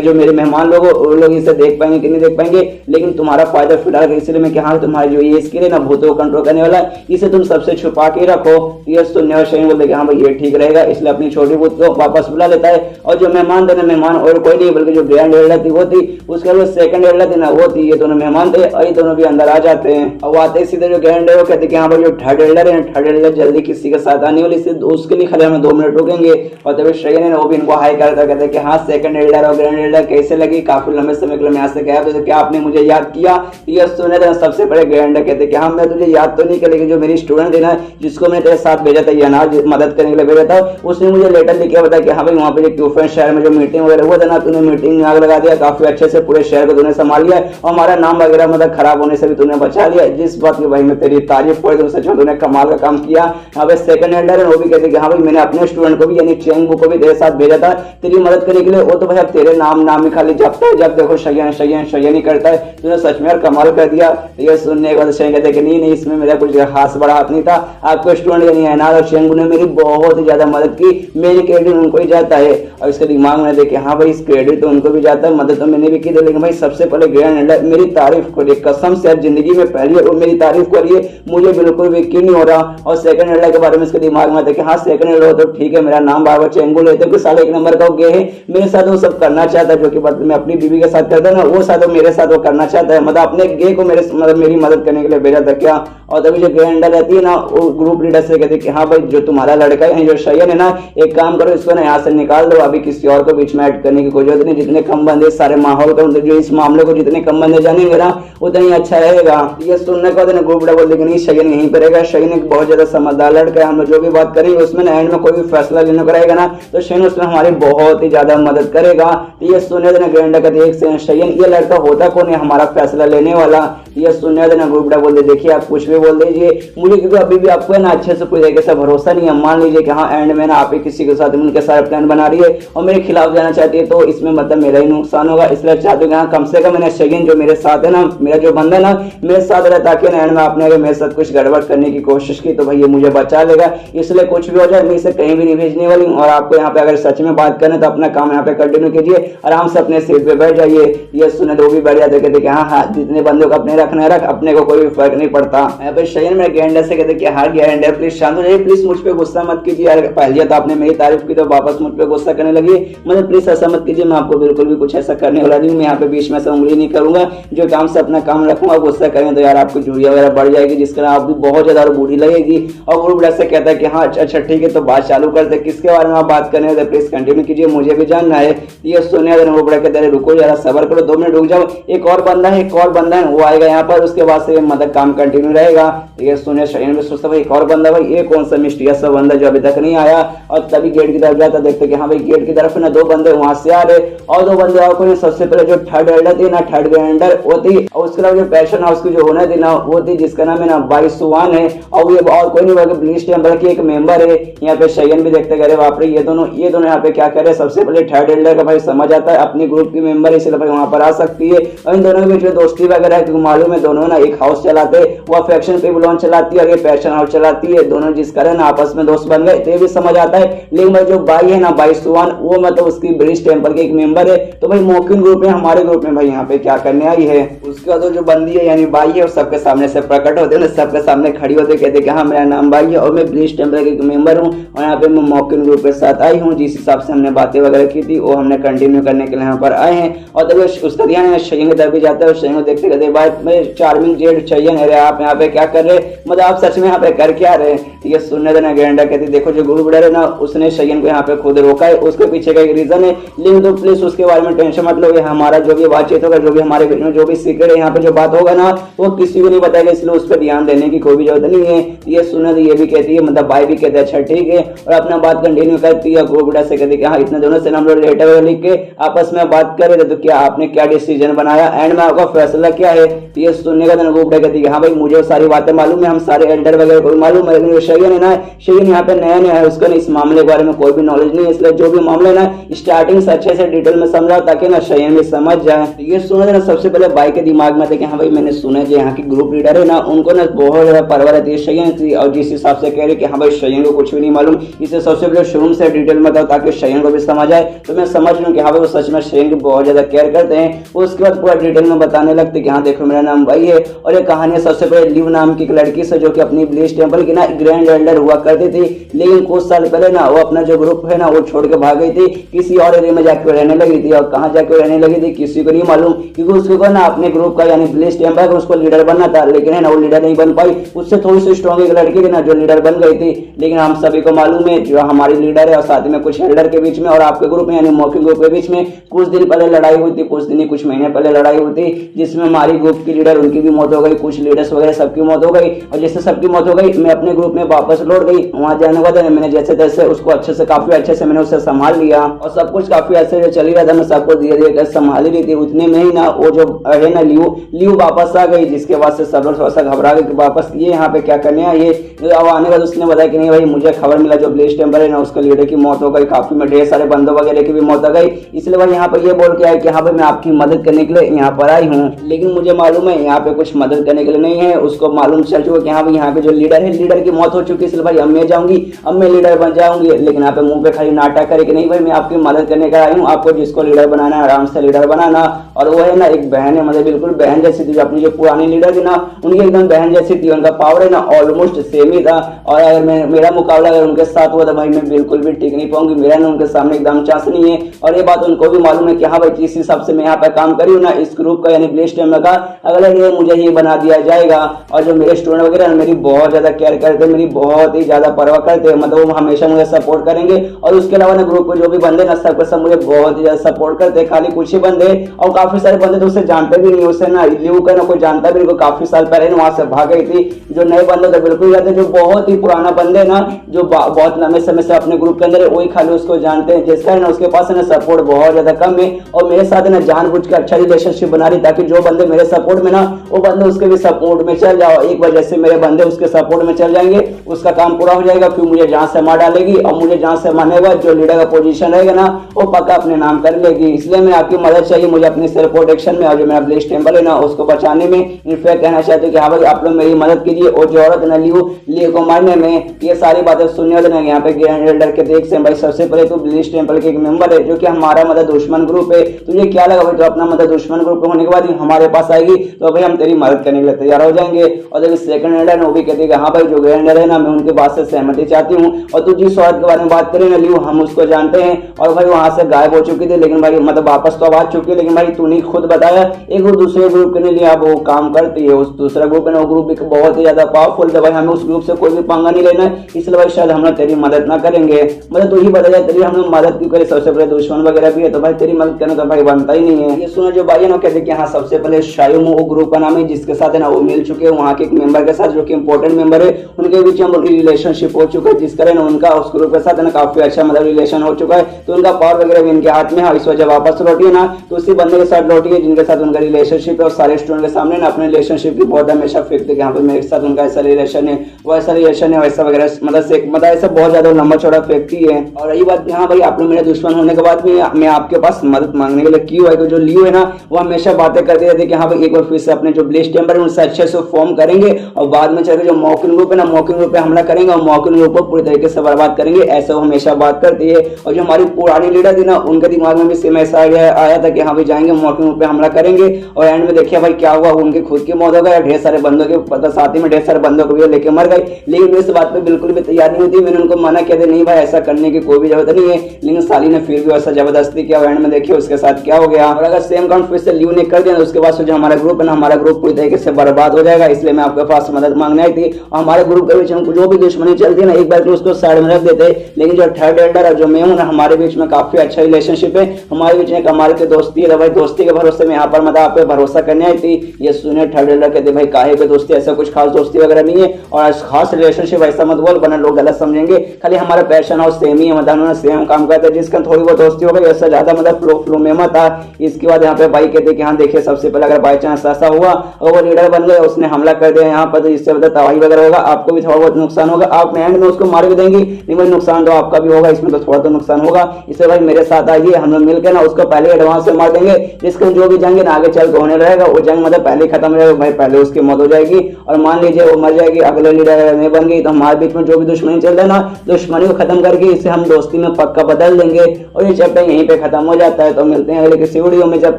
जो मेरे मेहमान लोग वो लोग इसे देख पाएंगे कि नहीं देख पाएंगे, लेकिन तुम्हारा फायदा फिलहाल इसलिए मैं कि हाँ तुम्हारी जो ये स्किल है ना भूतों को कंट्रोल करने वाला, इसे तुम सबसे छुपा के रखो। ये सुनने वाले शयन बोलते कि हाँ भाई ये ठीक रहेगा, इसलिए अपनी छोटी भूत को वापस बुला लेता है। और जो मेहमान थे ना, मेहमान और कोई नहीं बल्कि जो ग्रैंड एल्डर थी वो थी, उसके बाद सेकंड एल्डर थी ना वो थी, ये दोनों मेहमान थे और ये दोनों भी अंदर आ जाते हैं। और आते सीधे जो ग्रैंड है वो कहते कि हाँ भाई जो थर्ड एल्डर है, थर्ड एल्डर जल्दी किसी के साथ आने वाली, उसके लिए खाली हमें 2 मिनट रुकेंगे। और तभी शयन है वो भी इनको हाई करता, कहते कि हाँ सेकंड एल्डर और ग्रैंड एल्डर कैसे लगी, काफी लंबे समय के लिए यहाँ से गया, तो क्या आपने मुझे याद किया? ये सुने थे सबसे बड़े ग्रैंड कहते कि हाँ मैं तुझे याद तो नहीं किया, लेकिन जो मेरी स्टूडेंट थी ना जिसको मैंने तेरे साथ भेजा था, ये अनाज मदद करने के लिए भेजा था, उसने मुझे लेटर लिख के बताया कि हाँ भाई वहाँ पे क्यूफेन शहर में जो मीटिंग वगैरह हुआ था ना, तूने मीटिंग में आग लगा दिया, काफी अच्छे से पूरे शहर को तूने संभाल लिया और हमारा नाम वगैरह मतलब खराब होने से भी तूने बचा लिया। जिस बात की भाई मैं तेरी तारीफ पढ़ दूं, सच में तूने कमाल का काम किया। हाँ भाई सेकंड एल्डर है वो भी कहते कि हाँ भाई मैंने अपने स्टूडेंट को भी यानी चेंगबू को भी तेरे साथ भेजा था तेरी मदद करने के लिए, वो तो भाई अब तेरे नाम ही खाली जपता है, जब देखो शयन ही करता है, तूने सच में कमाल कर दिया। ये सुनने के बाद शयन कहते कि नहीं इसमें मेरा कुछ खास बड़ा हाथ नहीं था, आपको स्टूडेंट यानी अनाज और चेंगबू ने मेरी बहुत ही ज्यादा मदद की, मेरी क्रेडिट उनको ही जाता है। और इसके दिमाग में देखे हाँ भाई इस क्रेडिट तो उनको भी जाता है, मदद तो मैंने भी की थी, लेकिन भाई सबसे पहले ग्रैंड एल्डर मेरी तारीफ करिए, कसम से जिंदगी में पहली बार मेरी तारीफ करिए, मुझे बिल्कुल भी क्यों नहीं हो रहा। और सेकंड एल्डर के बारे में इसके दिमाग में आता कि हाँ सेकंड एल्डर तो ठीक है, मेरा नाम बार बार चेंगबू लेते कि साले 1 नंबर का गे है, मेरे साथ वो सब करना चाहता है जो कि मैं अपनी बीवी के साथ करता ना, वो साथ मेरे साथ वो करना चाहता है, मतलब अपने गे को मेरी मदद करने के लिए भेजा था क्या। और तभी जो ग्रैंड एल्डर रहती है ना वो ग्रुप लीडर से कहती कि हाँ भाई जो तुम्हारा लड़का है जो शयन है ना, एक काम करो इसको ना यहाँ से निकाल दो, अभी किसी और को बीच में ऐड करने की कोई जरूरत नहीं, जितने कम बंदे सारे माहौल का जो इस मामले को जितने कम बंदे जानेंगे ना उतना ही अच्छा रहेगा। ये सुनने के बाद ना ग्रुप लीडर बोलते कि नहीं शयन यहीं पर रहेगा, शयन एक बहुत ज्यादा समझदार लड़का है, हम जो भी बात करेंगे उसमें ना एंड में कोई भी फैसला लेने को रहेगा ना तो शयन उसमें हमारी बहुत ही ज्यादा मदद करेगा। ये सुनने देना ग्रैंड कहते एक शयन ये लड़का होता कौन है हमारा फैसला लेने वाला। ये सुनने देना ग्रुप लीडर बोलते देखिए आप कुछ भी बोल दीजिए मुझे, क्योंकि अभी भी आपको ना अच्छे से कोई तरीके से भरोसा नहीं है, मान लीजिए कि हाँ एंड में ना आप ही किसी के साथ उनके साथ प्लान बना रही है और मेरे खिलाफ जाना चाहती है, तो इसमें मतलब मेरा ही नुकसान होगा, इसलिए चाहती हूँ कम से कम मैंने शयन जो मेरे साथ है ना, मेरा जो बंदा है ना मेरे साथ रहे, ताकि एंड में आपने अगर मेरे साथ कुछ गड़बड़ करने की कोशिश की तो भाई ये मुझे बचा लेगा, इसलिए कुछ भी हो जाए मैं इसे कहीं भी नहीं भेजने वाली हूँ। और आपको यहाँ पे अगर सच में बात करना तो अपना काम यहाँ पे कंटिन्यू कीजिए, आराम से अपने सीट पे बैठ जाइए। ये सुने तो भी बैठ जाते कहते कि हाँ जितने बंदों को अपने रखना रख, अपने को कोई फर्क नहीं पड़ता। यहाँ पे शयन अपने गेंडर से कहते कि हार गया गेंडर, प्लीज शांत हो जाइए, प्लीज मुझ पे गुस्सा मत कीजिए यार, पहले तो आपने मेरी तारीफ की तो वापस मुझ पे गुस्सा करने लगी, मतलब प्लीज ऐसा मत कीजिए, मैं आपको बिल्कुल भी कुछ ऐसा करने वाला नहीं हूँ, मैं यहाँ पे बीच में से उंगली नहीं करूंगा, जो काम से अपना काम रखूंगा, गुस्सा करेंगे तो यार आपको झुर्रिया वगैरह बढ़ जाएगी, जिसके कारण आप भी बहुत ज्यादा बूढ़ी लगेगी। और गुरु बुढ़ा से कहता है कि हाँ अच्छा ठीक है, तो बात चालू करते, किसके बारे में आप बात करने हैं, प्लीज कंटिन्यू कीजिए, मुझे भी जानना है। ये सुनने वो बुढ़ा कहता है रुको जरा सबर करो, 2 मिनट रुक जाओ, एक और बंदा है वो आएगा यहाँ पर, उसके बाद से मतलब काम कंटिन्यू रहेगा। ये सुने शयन में सोचता भाई एक और बंदा, भाई ये कौन सा मिस्टीरियस सा बंदा जो अभी तक नहीं आया। और तभी गेट की तरफ जाता, देखते कि हाँ भाई गेट की तरफ ना 2 बंदे वहां से आ रहे, और 2 बंदे और कोई, सबसे पहले जो थर्ड एल्डर थी ना, थर्ड ग्राइंडर वो थी, और उसके अलावा जो पैशन हाउस की जो ओनर थी ना वो थी, जिसका नाम है ना बाई सुवान है, और ये और कोई नहीं बल्कि ब्लीच टेम्पल की एक मेंबर है। यहाँ पे शयन भी देखते करे बाप रे ये दोनों यहाँ पे क्या करे। सबसे पहले थर्ड एल्डर का भाई समझ आता है अपनी ग्रुप की मेंबर इसलिए भाई वहां पर आ सकती है, और इन दोनों के बीच में दोस्ती वगैरह है, क्योंकि मालूम है दोनों ना एक हाउस चलाते, वो अफेक्शन पेबलॉन चलाती है और ये पैशन हाउस चलाती है, दोनों जिस कारण आपस में दोस्त बन गए, तो ये भी समझ आता है। लेकिन भाई जो बाई है ना बाई सुवान, वो मतलब उसकी ब्रिज टेम्पल के एक मेंबर है, तो भाई मौकिन ग्रुप में हमारे ग्रुप में भाई यहाँ पे क्या करने आई है। उसके बाद जो बंदी है यानी बाई है, सबके सामने से प्रकट होते हैं, सबके सामने खड़ी होते कहते कि हाँ मेरा नाम बाई है और मैं ब्रिज टेम्पल के मेंबर हूँ, और यहाँ पे मैं मौकिन ग्रुप के साथ आई हूँ, जिस हिसाब से हमने बातें वगैरह की थी वो हमने कंटिन्यू करने के लिए यहाँ पर आए हैं। और तभी उसका ध्यान शयन की तरफ भी जाता है, शयन को देखते कहते भाई मैं चार्मिंग जेड शयन है, आप यहाँ पे क्या कर रहे, मतलब आप सच में यहाँ पे कर क्या रहे। ये सुनने देना गेंडा कहती देखो जो गुरु बुढ़ा है ना उसने शयन को यहाँ पे खुद रोका है, उसके पीछे का एक रीजन है, लेकिन तो प्लीज उसके बारे में टेंशन मत लो, ये हमारा जो भी बातचीत होगा, जो भी हमारे बीच में जो भी सीक्रेट है यहाँ पे जो बात होगा ना वो किसी को नहीं बताएगा, इसलिए उस पर ध्यान देने की कोई भी जरूरत नहीं है। ये सुनने ये भी कहती है, मतलब भाई भी कहते हैं अच्छा ठीक है, और अपना बात कंटिन्यू करती है। गुरु बुढ़ा से कहती है हाँ इतने दोनों से हम लोग लेटर वगैरह लिख के आपस में बात कर रहे थे, तो क्या आपने क्या डिसीजन बनाया, एंड में आपका फैसला क्या है। ये सुनने का गुरु बुढ़ा कहती है हाँ भाई मुझे सारी बातें मालूम है, हम सारे एल्डर वगैरह को मालूम है, लेकिन शयन है ना, शयन यहाँ पे नया नया है, उसका इस मामले के बारे में कोई भी नॉलेज नहीं है, इसलिए जो भी मामला है ना स्टार्टिंग से अच्छे से डिटेल में समझाओ ताकि ना शयन भी समझ जाए। ये सुना ना सबसे पहले बाई के दिमाग में था कि हाँ भाई मैंने सुना जो यहाँ की ग्रुप लीडर है ना उनको ना बहुत ज्यादा परवर है शयन थी, और जिस हिसाब से कह रही कि हाँ भाई शयन को कुछ भी नहीं मालूम, इसे सबसे पहले शुरू से डिटेल में बताओ ताकि शयन को भी समझ आए। तो मैं समझ लूँ कि हाँ भाई वो सच में शयन की बहुत ज्यादा केयर करते हैं। उसके बाद पूरा डिटेल में बताने लगते कि हाँ देखो मेरा नाम भाई है, और ये कहानी सबसे पहले लिव नाम की एक लड़की से जो कि अपनी ब्लेस टेम्पल की ना ग्रैंड एल्डर हुआ करती थी, लेकिन कुछ साल पहले ना वो अपना जो ग्रुप है ना वो छोड़ के भाग गई थी, किसी और एरिया में जाके रहने लगी थी, और कहाँ जाके रहने लगी थी किसी को नहीं मालूम, क्योंकि उसको ना अपने ग्रुप का यानी ब्लेस टेम्पल का उसको लीडर बनना था, लेकिन है ना वो लीडर नहीं बन पाई। उससे थोड़ी सी स्ट्रॉन्ग एक लड़की थी ना जो लीडर बन गई थी, लेकिन हम सभी को मालूम है जो हमारी लीडर है और साथ में कुछ एल्डर के बीच में और आपके ग्रुप में यानी मॉकिंग ग्रुप के बीच में कुछ दिन पहले लड़ाई हुई थी, कुछ दिन कुछ महीने पहले लड़ाई हुई थी, जिसमें हमारी ग्रुप की लीडर उनकी भी मौत हो गई, कुछ लीडर्स वगैरह सबकी मौत हो गई, और जैसे सबकी मौत हो गई मैं अपने ग्रुप में वापस लौट गई। वहां जाने के बाद मैंने जैसे तैसे उसको अच्छे से काफी अच्छे से मैंने उसे संभाल लिया, और सब कुछ काफी अच्छे से चल रहा था, मैं सबको धीरे धीरे संभाल रही थी। उतने में ही ना वो जो है ना लियू वापस आ गई, जिसके बाद से सब लोग थोड़ा सा घबरा गए कि वापस ये यहाँ पे क्या करने आई है। अब आने के बाद उसने बताया कि नहीं भाई मुझे खबर मिला जो ब्लेस टेम्पल है ना उसका लीडर की मौत हो गई, काफी में ढेर सारे बंदों वगैरह की भी मौत हो गई, इसलिए भाई यहाँ पर ये बोल के आए कि हाँ भाई मैं आपकी मदद करने के लिए यहाँ पर आई हूँ, लेकिन मुझे मालूम है यहाँ पे कुछ मदद करने के लिए नहीं है। उसको मालूम चल चुका कि हाँ भाई यहाँ पे जो लीडर है लीडर की मौत हो चुकी है, इसलिए भाई अब मैं जाऊंगी, अब मैं लीडर बन जाऊंगी, लेकिन यहाँ पे मुंह पे खाली नाटक करे कि नहीं भाई मैं आपकी मदद करने का आई हूँ, आपको जिसको लीडर बनाना है आराम से लीडर बनाना। और वो है ना एक बहन है, मतलब बिल्कुल बहन जैसी थी, जो अपनी जो पुरानी लीडर थी ना उनकी एकदम बहन जैसी थी, उनका पावर है ना ऑलमोस्ट सेम ही था, और अगर मेरा मुकाबला अगर उनके साथ हुआ तो भाई मैं बिल्कुल भी टिक नहीं पाऊंगी, मेरा ना उनके सामने एकदम चांस नहीं है। और ये बात उनको भी मालूम है कि हाँ भाई जिस हिसाब से मैं यहाँ पे काम करी हूँ ना इस ग्रुप का यानी ब्लेस टेम्पल का, अगले डे मुझे ये बना दिया जाएगा। और जो मेरे स्टूडेंट वगैरह मेरी बहुत ज्यादा केयर करते हैं, मेरी बहुत ही ज्यादा परवाह करते हैं, मतलब वो हमेशा मुझे सपोर्ट करेंगे। और उसके अलावा ना ग्रुप को जो भी बंदे ना सबके सब मुझे बहुत ही ज्यादा सपोर्ट करते हैं, खाली कुछ ही बंदे और काफी सारे बंदे तो उसे जानते भी नहीं, उसे ना लिव का ना कोई जानता भी नहीं, काफी साल पहले वहां से भाग गई थी। जो नए बंदे तो बिल्कुल जाते, जो बहुत ही पुराना बंदे ना जो बहुत लंबे समय से अपने ग्रुप के अंदर है वही खाली उसको जानते हैं, जिसका ना उसके पास ना सपोर्ट बहुत ज्यादा कम है। और मेरे साथ ना जानबूझ के अच्छा रिलेशनशिप बना रही ताकि जो बंदे मेरे सपोर्ट में ना वो बंदे उसके भी सपोर्ट में चल जाओ। एक बार जैसे मेरे बंदे उसके सपोर्ट में चल जाएंगे उसका काम पूरा हो जाएगा, फिर मुझे जहां से मार डालेगी और मुझे जहां से मारने के बाद जो लीडर का पोजीशन रहेगा ना वो पक्का अपने नाम कर लेगी। इसलिए मैं आपकी मदद चाहिए मुझे अपनी सेल्फ प्रोटेक्शन में और जो मेरा ब्लेस टेम्पल है ना उसको बचाने में। इनफैक्ट कहना चाहते हैं कि हाँ भाई आप लोग मेरी मदद कीजिए और जो औरत ना लियो को मारने में। ये सारी बातें सुनने वाले यहाँ पे ग्रैंड एल्डर के देख से भाई सबसे पहले तो ब्लेस टेम्पल के एक मेंबर है जो कि हमारा मतलब दुश्मन ग्रुप है, तुझे क्या लगा भाई तो अपना मतलब दुश्मन ग्रुप होने के बाद हमारे पास आएगी तो भाई हम तेरी मदद करने के लिए तैयार हो जाएंगे। और जब सेकंड रेंडर है वो भी कहती है कि हाँ भाई जो रेंडर है ना मैं उनकी बात से सहमति चाहती हूँ। और तू जिस औरत के बारे में बात करें ना लियो हम उसको जानते हैं और भाई वहां से गायब हो चुकी थी, लेकिन भाई मतलब वापस तो आ चुकी है, लेकिन भाई तूने खुद बताया एक और दूसरे ग्रुप के लिए अब वो काम करती है। उस दूसरा ग्रुप है ना वो ग्रुप भी बहुत ही ज्यादा पावरफुल है भाई, हमें उस ग्रुप से कोई भी पंगा नहीं लेना है, इसलिए भाई शायद हम तेरी मदद ना करेंगे। मतलब तू ही बता जाए तेरी हमने मदद क्यों करे, सबसे पहले दुश्मन वगैरह भी है तो भाई तेरी मदद करना तो भाई बनता ही नहीं है। ये सुनो जो भाई है ना कहते कि हाँ सबसे पहले शायोमो वो ग्रुप का नाम है जिसके साथ है ना वो मिल चुके हैं वहाँ के एक मेंबर के साथ जो कि इंपॉर्टेंट मेंबर है, उनके बीच में रिलेशनशिप हो चुका है जिस कारण उनका उस ग्रुप के साथ है ना काफी अच्छा मतलब रिलेशन हो चुका है, तो उनका पावर वगैरह भी इनके हाथ में है। इस वजह वापस लौटी है ना तो उसी बंदे के साथ लौटी है जिनके साथ उनका रिलेशनशिप है और सारे स्टूडेंट के सामने ना अपने रिलेशनशिप की बहुत हमेशा फेंकते यहाँ पे मेरे साथ उनका ऐसा रिलेशन है वैसा रिलेशन है वैसा वगैरह मतलब ऐसा बहुत ज्यादा लंबा चौड़ा फेंकती है। और रही बात यहाँ भाई आप लोग मेरे दुश्मन होने के बाद मैं आपके पास मदद मांगने के लिए क्यों है, जो लियो है ना वो हमेशा बातें करते रहते कि हाँ भाई एक बार फिर से अपने जो ब्लिच टेम्पर है उनसे अच्छे से फॉर्म करेंगे और बाद में चलकर जो मॉकिंग ग्रुप है ना मॉकिंग ग्रुप पे हमला करेंगे और मॉकिंग ग्रुप को पूरी तरीके से बर्बाद करेंगे, ऐसा वो हमेशा बात करती है। और जो हमारी पुरानी लीडर थी ना उनके दिमाग में भी सेम ऐसा आइडिया आया था कि हाँ भाई जाएंगे मॉकिंग ग्रुप पे हमला करेंगे और एंड में देखिए भाई क्या हुआ, उनकी खुद की मौत हो गई, ढेर सारे बंदों के पता साथ ही में ढेर सारे बंदों को भी लेके मर गए। लेकिन इस बात पे बिल्कुल भी तैयार नहीं होती, मैंने उनको मना किया था नहीं भाई ऐसा करने की कोई भी जरूरत नहीं है, लेकिन साली ने फिर भी ऐसा जबरदस्ती किया। एंड में देखिए उसके साथ क्या हो गया। और अगर सेम काउंट फिर से लियो ने कर दिया उसके बाद जो हमारा ग्रुप है ना हमारा ग्रुप पूरी तरीके से बर्बाद हो जाएगा, इसलिए मैं आपके पास मदद मांगने आई थी। और हमारे ग्रुप के बीच में जो भी दुश्मनी चलती है ना एक बार उसको साइड में रख देते, लेकिन जो थर्ड एल्डर और जो मैं हूँ ना हमारे बीच में काफी अच्छा रिलेशनशिप है, हमारे बीच में हमारे की दोस्ती है भाई, दोस्ती के भरोसे में यहाँ पर मतलब आप पे भरोसा करने आई थी। ये सुने थर्ड एल्डर कहते भाई काहे पे दोस्ती, ऐसा कुछ खास दोस्ती वगैरह नहीं है और खास रिलेशनशिप ऐसा मत बोल वरना लोग गलत समझेंगे, खाली हमारा पैशन और सेम ही है मतलब सेम काम करते हैं, जिसका थोड़ी बहुत दोस्ती हो गई वैसा ज्यादा मतलब फ्लो में मत था। इसके बाद यहाँ पे भाई कहते कि हाँ देखिए सबसे पहले अगर बाई चांस ऐसा हुआ और वो लीडर बन गया उसने हमला कर दिया यहाँ पर तो इससे मतलब तबाही वगैरह होगा, आपको भी थोड़ा बहुत नुकसान होगा, आप एंड में उसको मार भी देंगे नहीं भाई नुकसान तो आपका भी होगा, इसमें तो थोड़ा तो नुकसान होगा। इससे भाई मेरे साथ आइए हम लोग मिलकर ना उसको पहले एडवांस से मार देंगे, जिसको जो भी जंग ना आगे चल के होने रहेगा वो जंग मतलब पहले खत्म हो जाएगा भाई, पहले उसकी मौत हो जाएगी और मान लीजिए वो मर जाएगी, अगले लीडर नहीं बन गई तो हमारे बीच में जो भी दुश्मनी चल रहा है ना दुश्मनी को खत्म करके इसे हम दोस्ती में पक्का बदल देंगे और ये चैप्टर यहीं पे खत्म हो जाता है। तो मिलते हैं अगले किसी वीडियो में, जब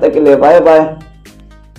तक के लिए बाय बाय।